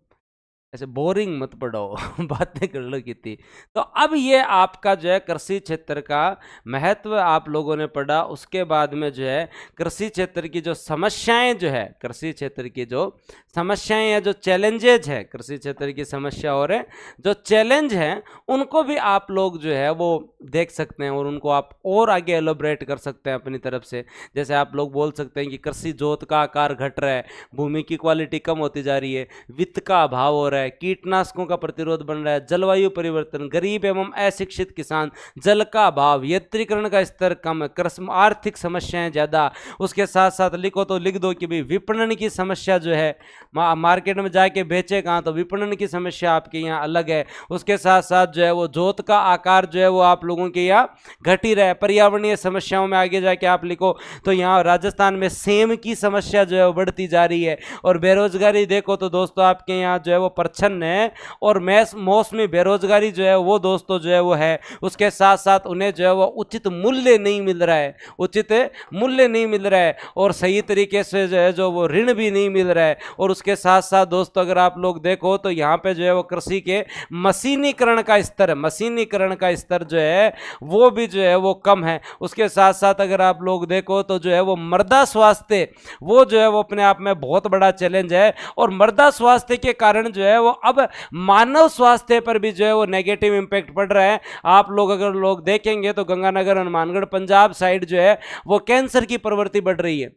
ऐसे बोरिंग मत पढ़ाओ बातें कर लो कितनी। तो अब ये आपका जो है कृषि क्षेत्र का महत्व आप लोगों ने पढ़ा। उसके बाद में जो है कृषि क्षेत्र की जो समस्याएं जो है, कृषि क्षेत्र की जो समस्याएं या जो चैलेंजेज है, कृषि क्षेत्र की समस्या और है जो चैलेंज हैं, उनको भी आप लोग जो है वो देख सकते हैं और उनको आप और आगे एलोबरेट कर सकते हैं अपनी तरफ से। जैसे आप लोग बोल सकते हैं कि कृषि जोत का आकार घट रहा है, भूमि की क्वालिटी कम होती जा रही है, वित्त का अभाव हो रहा है, कीटनाशकों का प्रतिरोध बन रहा है, जलवायु परिवर्तन, गरीब एवं अशिक्षित किसान, जल का अभाव, यंत्रीकरण का स्तर कम, आर्थिक समस्याएं ज्यादा। उसके साथ साथ लिखो तो लिख दो कि भाई विपणन की समस्या जो है, मार्केट में जाके बेचे कहाँ, तो विपणन की समस्या आपके यहाँ अलग है। उसके साथ साथ जो है वो जोत का आकार जो है वो आप लोगों के यहाँ घट ही रहा है। पर्यावरणीय समस्याओं में आगे जाके आप लिखो तो यहाँ राजस्थान में सेम की समस्या जो है वो बढ़ती जा रही है। और बेरोजगारी देखो तो दोस्तों आपके यहाँ जो है वो प्रच्छन्न है, और मौसमी बेरोजगारी जो है वो दोस्तों जो है वो है। उसके साथ साथ उन्हें जो है वो उचित मूल्य नहीं मिल रहा है, उचित मूल्य नहीं मिल रहा है, और सही तरीके से जो है जो वो ऋण भी नहीं मिल रहा है। और उसके साथ साथ दोस्तों अगर आप लोग देखो तो यहाँ पे जो है वो कृषि के मशीनीकरण का स्तर, मशीनीकरण का स्तर जो है वो भी जो है वो कम है। उसके साथ साथ अगर आप लोग देखो तो जो है वो मृदा स्वास्थ्य, वो जो है वो अपने आप में बहुत बड़ा चैलेंज है। और मृदा स्वास्थ्य के कारण जो है वो अब मानव स्वास्थ्य पर भी जो है वो नेगेटिव इंपैक्ट पड़ रहा है। आप लोग अगर लोग देखेंगे तो गंगानगर, हनुमानगढ़, पंजाब साइड जो है वो कैंसर की प्रवृत्ति बढ़ रही है।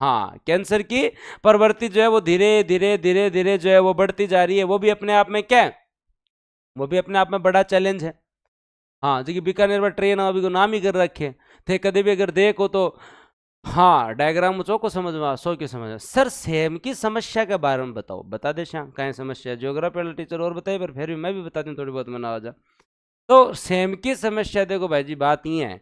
हाँ, कैंसर की प्रवृत्ति जो है वो धीरे धीरे धीरे धीरे जो है वो बढ़ती जा रही है। वो भी अपने आप में क्या है, वो भी अपने आप में बड़ा चैलेंज है। हाँ, जो कि बीकानेर में ट्रेन अभी को नाम ही कर रखे थे, कभी भी अगर देखो तो हाँ डायग्राम को समझ में सो की समझ में। सर सेम की समस्या के बारे में बताओ, बता दे श्याम कहीं समस्या, ज्योग्राफी वाला टीचर और बताइए, पर फिर भी मैं भी बता दूं थोड़ी बहुत मना हो जा। तो सेम की समस्या देखो भाई जी, बात ये है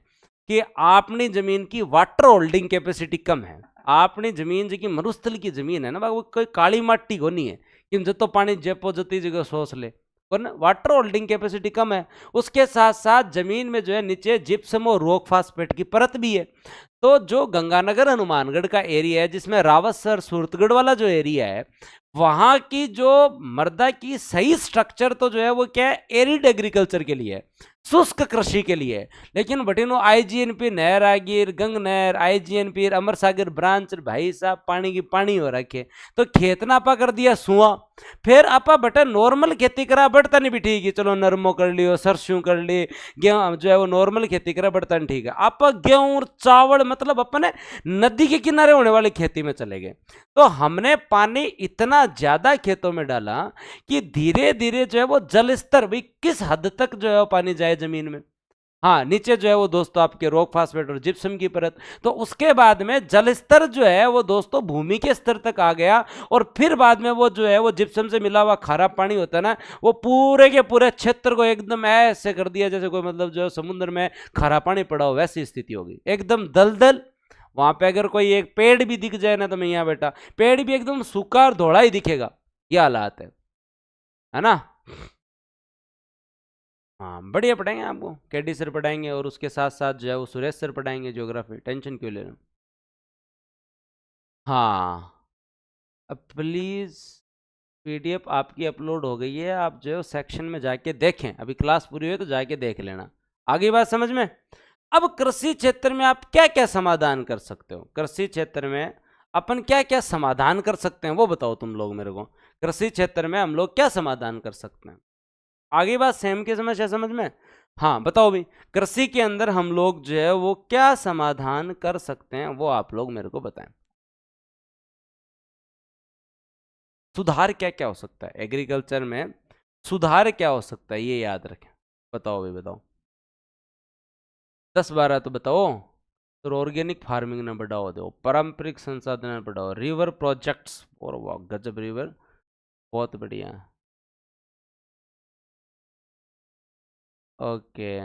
कि आपने जमीन की वाटर होल्डिंग कैपेसिटी कम है। आपने जमीन जो कि मरुस्थल की जमीन है ना, वो कोई काली माटी को नहीं है कि जो तो पानी जेपो जती जगह सोच ले, वरना वाटर होल्डिंग कैपेसिटी कम है। उसके साथ साथ जमीन में जो है नीचे जिप्सम और रॉक फास्फेट की परत भी है। तो जो गंगानगर हनुमानगढ़ का एरिया है, जिसमें रावतसर सूरतगढ़ वाला जो एरिया है, वहां की जो मृदा की सही स्ट्रक्चर तो जो है वो क्या है, एरिड एग्रीकल्चर के लिए, शुष्क कृषि के लिए। लेकिन बटिनो आईजीएनपी नहर आ गई, गंग नहर, आईजीएनपी अमर सागर ब्रांच, भाई साहब पानी की पानी हो रखे। तो खेत ना आपा कर दिया सुआ, फिर आपा बटे नॉर्मल खेती करा बढ़ता नहीं भी ठीक है, चलो नरमो कर लियो, सरसों कर ली, गेहूं जो है वो नॉर्मल खेती करा बढ़ता नहीं ठीक है। आप गेहूं चावल मतलब अपने नदी के किनारे होने वाली खेती में चले गए। तो हमने पानी इतना ज्यादा खेतों में डाला कि धीरे धीरे जो है वो जल स्तर भी किस हद तक जो है वो पानी जाए जमीन में। हाँ, नीचे जो है वो दोस्तों आपके रॉक फास्फेट और जिप्सम की परत। तो उसके बाद में जल स्तर जो है वो दोस्तों भूमि के स्तर तक आ गया, और फिर बाद में वो जो है वो जिप्सम से मिला हुआ खारा पानी होता है ना, वो पूरे के पूरे क्षेत्र को एकदम ऐसे कर दिया जैसे कोई मतलब जो समुद्र में खारा पानी पड़ा हो, वैसी स्थिति होगी, एकदम दलदल। वहां पे अगर कोई एक पेड़ भी दिख जाए ना, तो मैं यहाँ बैठा, पेड़ भी एकदम सूखा और धोड़ा ही दिखेगा, ये हालात है ना। हाँ, बढ़िया पढ़ाएंगे आपको, केडी सर पढ़ाएंगे, और उसके साथ साथ जो है वो सुरेश सर पढ़ाएंगे ज्योग्राफी, टेंशन क्यों ले रहे हो। हाँ, अब प्लीज़ पीडीएफ आपकी अपलोड हो गई है, आप जो है सेक्शन में जाके देखें, अभी क्लास पूरी हुई है तो जाके देख लेना। आगे बात समझ में। अब कृषि क्षेत्र में आप क्या क्या समाधान कर सकते हो, कृषि क्षेत्र में अपन क्या क्या समाधान कर सकते हैं वो बताओ तुम लोग मेरे को। कृषि क्षेत्र में हम लोग क्या समाधान कर सकते हैं, आगे बात सेम की समस्या समझ में। हाँ बताओ भी, कृषि के अंदर हम लोग जो है वो क्या समाधान कर सकते हैं वो आप लोग मेरे को बताएं। सुधार क्या क्या हो सकता है एग्रीकल्चर में, सुधार क्या हो सकता है ये याद रखें। बताओ भी बताओ, 10-12 तो बताओ। तो ऑर्गेनिक फार्मिंग ने बढ़ावा दो, पारंपरिक संसाधन ने बढ़ाओ, रिवर प्रोजेक्ट्स, और वाह गजब रिवर, बहुत बढ़िया। ओके,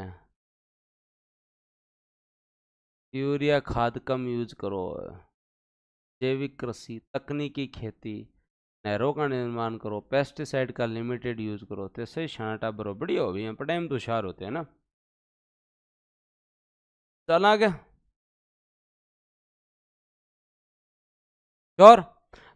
यूरिया खाद कम यूज करो, जैविक कृषि, तकनीकी खेती, नहरों का निर्माण करो, पेस्टिसाइड का लिमिटेड यूज करो, तो सही छांटा बरो बढ़िया हो भी हैं, पढ़ाई में तो होशियार होते हैं ना। चल आगे। श्योर।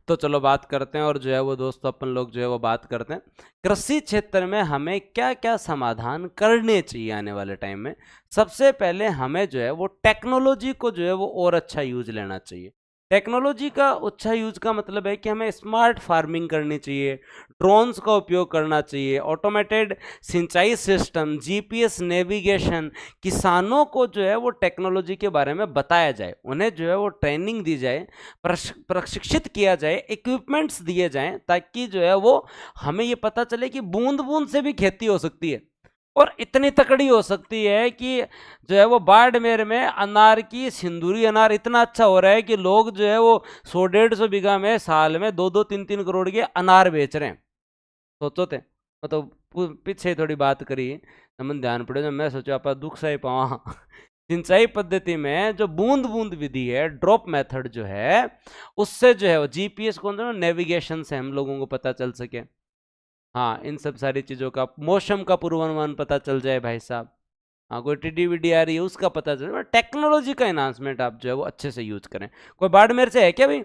तो चलो बात करते हैं, और जो है वो दोस्तों अपन लोग जो है वो बात करते हैं कृषि क्षेत्र में हमें क्या क्या समाधान करने चाहिए आने वाले टाइम में। सबसे पहले हमें जो है वो टेक्नोलॉजी को जो है वो और अच्छा यूज लेना चाहिए। टेक्नोलॉजी का अच्छा यूज का मतलब है कि हमें स्मार्ट फार्मिंग करनी चाहिए, ड्रोन्स का उपयोग करना चाहिए, ऑटोमेटेड सिंचाई सिस्टम, जीपीएस नेविगेशन। किसानों को जो है वो टेक्नोलॉजी के बारे में बताया जाए, उन्हें जो है वो ट्रेनिंग दी जाए, प्रशिक्षित किया जाए, इक्विपमेंट्स दिए जाएं, ताकि जो है वो हमें ये पता चले कि बूंद बूंद से भी खेती हो सकती है, और इतनी तकड़ी हो सकती है कि जो है वो बाड़मेर में अनार की, सिंदूरी अनार इतना अच्छा हो रहा है कि लोग जो है वो 100-150 बीघा में साल में 2-2-3-3 करोड़ के अनार बेच रहे हैं। सोचो थे मतलब पीछे थोड़ी बात करी मन ध्यान पड़े, जब मैं सोचो आप दुख सा ही पावा सिंचाई पद्धति में जो बूंद बूंद विधि है, ड्रॉप मेथड जो है, उससे जो है वो जीपीएस को नेविगेशन से हम लोगों को पता चल सके। हाँ, इन सब सारी चीज़ों का, मौसम का पूर्वानुमान पता चल जाए भाई साहब। हाँ, कोई टिड्डी विड्डी आ रही है उसका पता चले। टेक्नोलॉजी का एनहांसमेंट आप जो है वो अच्छे से यूज करें। कोई बाड़मेर से है क्या भाई?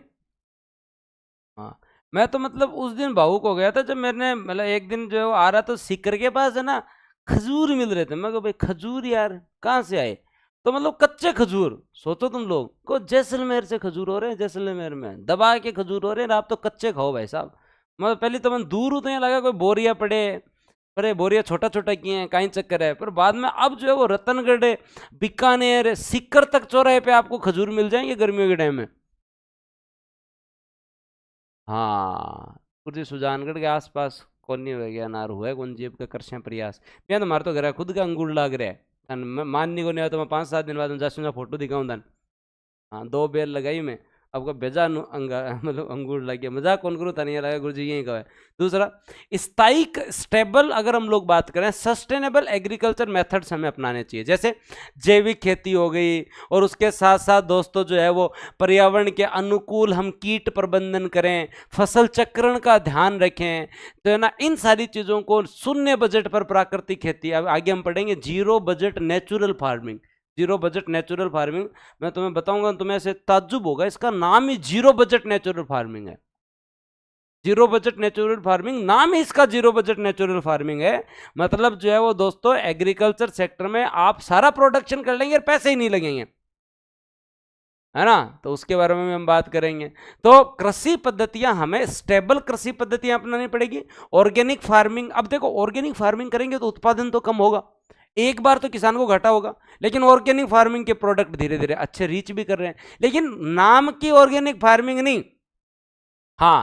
हाँ, मैं तो मतलब उस दिन भावुक हो गया था जब मैंने मतलब एक दिन जो है वो आ रहा तो सीकर के पास है ना खजूर मिल रहे थे। मैं कहा भाई खजूर यार कहाँ से आए? तो मतलब कच्चे खजूर, सोचो तुम लोग को जैसलमेर से खजूर हो रहे हैं, जैसलमेर में दबा के खजूर हो रहे हैं, आप तो कच्चे खाओ भाई साहब। मतलब पहले तो मैं दूर हूँ तो यहाँ लगा कोई बोरिया पड़े, अरे बोरिया छोटा छोटा किए हैं, कहीं चक्कर है। पर बाद में अब जो है वो रतनगढ़, बीकानेर, सीकर तक चौराहे पे आपको खजूर मिल जाएंगे गर्मियों के टाइम में। हाँ, कुछ सुजानगढ़ के आसपास कौन नहीं हो गया नार हुआ है कौन जेब का करशे प्रयास। मैं तो मार तो घर खुद का अंगूर लाग रहा है, मानने को नहीं आया तो मैं 5-7 दिन बाद जासूंगा फोटो दिखाऊं था। हाँ, 2 बेल लगाई मैं, आपको बेजा मतलब अंगूर लग गया। मजाक कौन करूँ था, नहीं लगा गुरु जी यही कहा है। दूसरा, स्थायी स्टेबल, अगर हम लोग बात करें सस्टेनेबल एग्रीकल्चर मेथड्स हमें अपनाने चाहिए, जैसे जैविक खेती हो गई, और उसके साथ साथ दोस्तों जो है वो पर्यावरण के अनुकूल हम कीट प्रबंधन करें, फसल चक्रण का ध्यान रखें, तो है ना, इन सारी चीज़ों को शून्य बजट पर प्राकृतिक खेती। अब आगे हम पढ़ेंगे zero budget natural farming. Zero budget natural farming मैं तुम्हें बताऊंगा, तुम्हें ऐसे ताज्जुब होगा, इसका नाम ही जीरो बजट नेचुरल फार्मिंग है। जीरो बजट नेचुरल फार्मिंग नाम ही इसका जीरो बजट नेचुरल फार्मिंग है। मतलब जो है वो दोस्तों एग्रीकल्चर सेक्टर में आप सारा प्रोडक्शन कर लेंगे और पैसे ही नहीं लगेंगे, है ना। तो उसके बारे में हम बात करेंगे। तो कृषि पद्धतियां, हमें स्टेबल कृषि पद्धतियां अपनानी पड़ेगी। ऑर्गेनिक फार्मिंग, अब देखो ऑर्गेनिक फार्मिंग करेंगे तो उत्पादन तो कम होगा, एक बार तो किसान को घाटा होगा, लेकिन ऑर्गेनिक फार्मिंग के प्रोडक्ट धीरे धीरे अच्छे रीच भी कर रहे हैं, लेकिन नाम की ऑर्गेनिक फार्मिंग नहीं। हाँ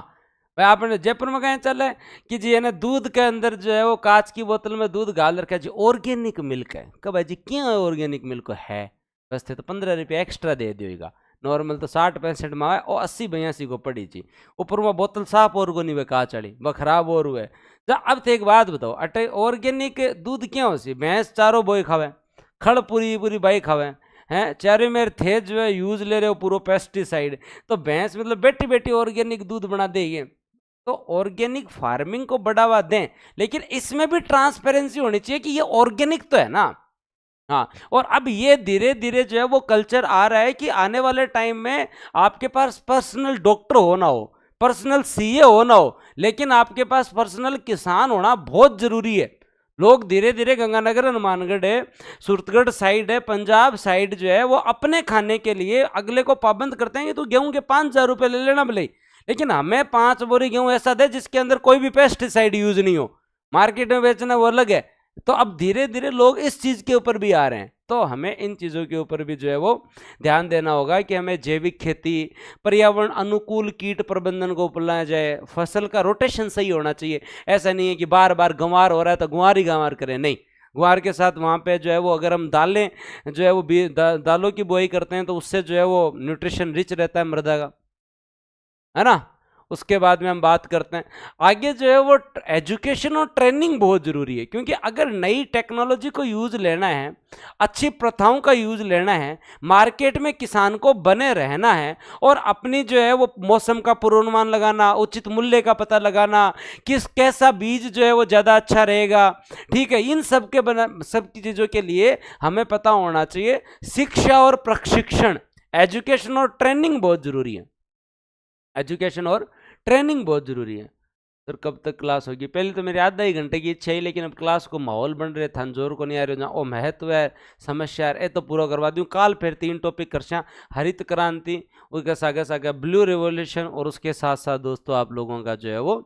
भाई, आपने जयपुर में कहीं चल है कि जी है ना दूध के अंदर जो है वो कांच की बोतल में दूध गाल रखा है जी, ऑर्गेनिक मिल्क है। कब भाई जी क्यों ऑर्गेनिक मिल्क है? बस थे तो 15 रुपये एक्स्ट्रा दे देगा, नॉर्मल तो 60-65 में आए और 80-82 को पड़ी थी। ऊपर में बोतल साफ और को नहीं वे कांच वाली, वह खराब और हुए। अब तो एक बात बताओ, अटे ऑर्गेनिक दूध क्यों हो सी? भैंस चारों बोई खावे, खड़ पूरी पूरी बाई खावे हैं, चारों मेरे थे जो है यूज ले रहे हो पूरा पेस्टिसाइड, तो भैंस मतलब बेटी बेटी ऑर्गेनिक दूध बना देगी। तो ऑर्गेनिक फार्मिंग को बढ़ावा दें, लेकिन इसमें भी ट्रांसपेरेंसी होनी चाहिए कि ये ऑर्गेनिक तो है ना। हाँ, और अब ये धीरे धीरे जो है वो कल्चर आ रहा है कि आने वाले टाइम में आपके पास पर्सनल डॉक्टर हो ना हो, पर्सनल सीए हो ना हो, लेकिन आपके पास पर्सनल किसान होना बहुत जरूरी है। लोग धीरे धीरे गंगानगर, हनुमानगढ़ है, सूरतगढ़ साइड है, पंजाब साइड जो है वो अपने खाने के लिए अगले को पाबंद करते हैं कि तू गेहूं के 5,000 रुपये ले लेना भले, लेकिन हमें 5 बोरी गेहूं ऐसा दे जिसके अंदर कोई भी पेस्टिसाइड यूज नहीं हो। मार्केट में बेचना वो अलग है। तो अब धीरे धीरे लोग इस चीज के ऊपर भी आ रहे हैं, तो हमें इन चीजों के ऊपर भी जो है वो ध्यान देना होगा कि हमें जैविक खेती, पर्यावरण अनुकूल कीट प्रबंधन को अपनाया जाए, फसल का रोटेशन सही होना चाहिए। ऐसा नहीं है कि बार बार गंवार हो रहा है तो गुआर ही गंवार करें, नहीं, गुआर के साथ वहाँ पे जो है वो अगर हम दालें जो है वो दालों की बुआई करते हैं तो उससे जो है वो न्यूट्रिशन रिच रहता है मृदा का, है ना। उसके बाद में हम बात करते हैं आगे जो है वो एजुकेशन और ट्रेनिंग बहुत ज़रूरी है, क्योंकि अगर नई टेक्नोलॉजी को यूज़ लेना है, अच्छी प्रथाओं का यूज़ लेना है, मार्केट में किसान को बने रहना है, और अपनी जो है वो मौसम का पूर्वानुमान लगाना, उचित मूल्य का पता लगाना, किस कैसा बीज जो है वो ज़्यादा अच्छा रहेगा, ठीक है, इन सब के सब की चीज़ों के लिए हमें पता होना चाहिए। शिक्षा और प्रशिक्षण, एजुकेशन और ट्रेनिंग बहुत ज़रूरी है। एजुकेशन और ट्रेनिंग बहुत जरूरी है। सर कब तक क्लास होगी? पहले तो मेरी आधा ही घंटे की इच्छा ही, लेकिन अब क्लास को माहौल बन रहे थान जोर को नहीं आ रहे ओ महत्व है समस्या है, ए तो पूरा करवा दूँ। काल फिर 3 टॉपिक कर, हरित क्रांति, उसके सागे सागे ब्लू रिवॉल्यूशन, और उसके साथ साथ दोस्तों आप लोगों का जो है वो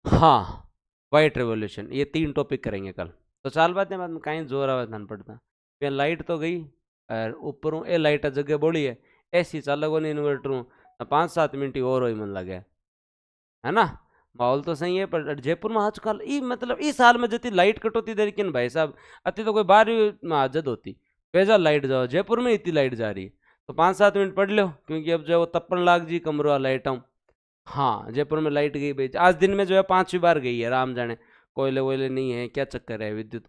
हाँ वाइट रिवॉल्यूशन, ये 3 टॉपिक करेंगे कल। तो चाल बात है कहीं जोर आवे धान पड़ता फिर लाइट तो गई और ऊपर ए लाइट जगह बोली है, ऐसी चालक नहीं इन्वर्टर 5-7 मिनट ही और मन लगे है ना। माहौल तो सही है, पर जयपुर में आजकल ई मतलब इस साल में जती लाइट कटौती दे लेकिन भाई साहब अति तो कोई 12वीं में आजद होती बेजा लाइट जाओ, जयपुर में इतनी लाइट जा रही है। तो 5-7 मिनट पढ़ लो, क्योंकि अब जो है वो तप्पन लाग जी कमरा लाइट आऊँ। हाँ जयपुर में लाइट गई भाई, आज दिन में जो है 5वीं बार गई है, राम जाने कोयले वोयले नहीं है क्या चक्कर है विद्युत।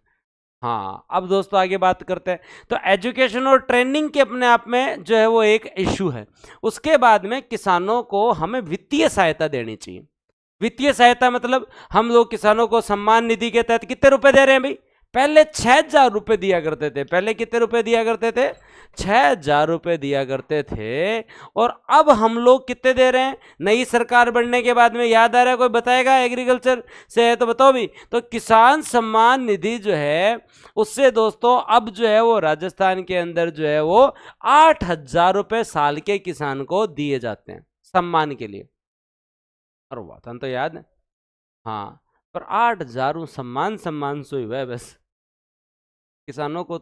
हाँ अब दोस्तों आगे बात करते हैं। तो एजुकेशन और ट्रेनिंग के अपने आप में जो है वो एक इशू है। उसके बाद में किसानों को हमें वित्तीय सहायता देनी चाहिए। वित्तीय सहायता मतलब हम लोग किसानों को सम्मान निधि के तहत कितने रुपए दे रहे हैं भाई? पहले 6,000 रुपए दिया करते थे। पहले कितने रुपए दिया करते थे? 6,000 रुपए दिया करते थे। और अब हम लोग कितने दे रहे हैं? नई सरकार बनने के बाद में याद आ रहा है, कोई बताएगा एग्रीकल्चर से है तो बताओ भी। तो किसान सम्मान निधि जो है उससे दोस्तों अब जो है वो राजस्थान के अंदर जो है वो 8,000 रुपए साल के किसान को दिए जाते हैं सम्मान के लिए। और वतन तो याद है हाँ, पर 8,000 सम्मान सम्मान सो ही हुआ है बस किसानों को तो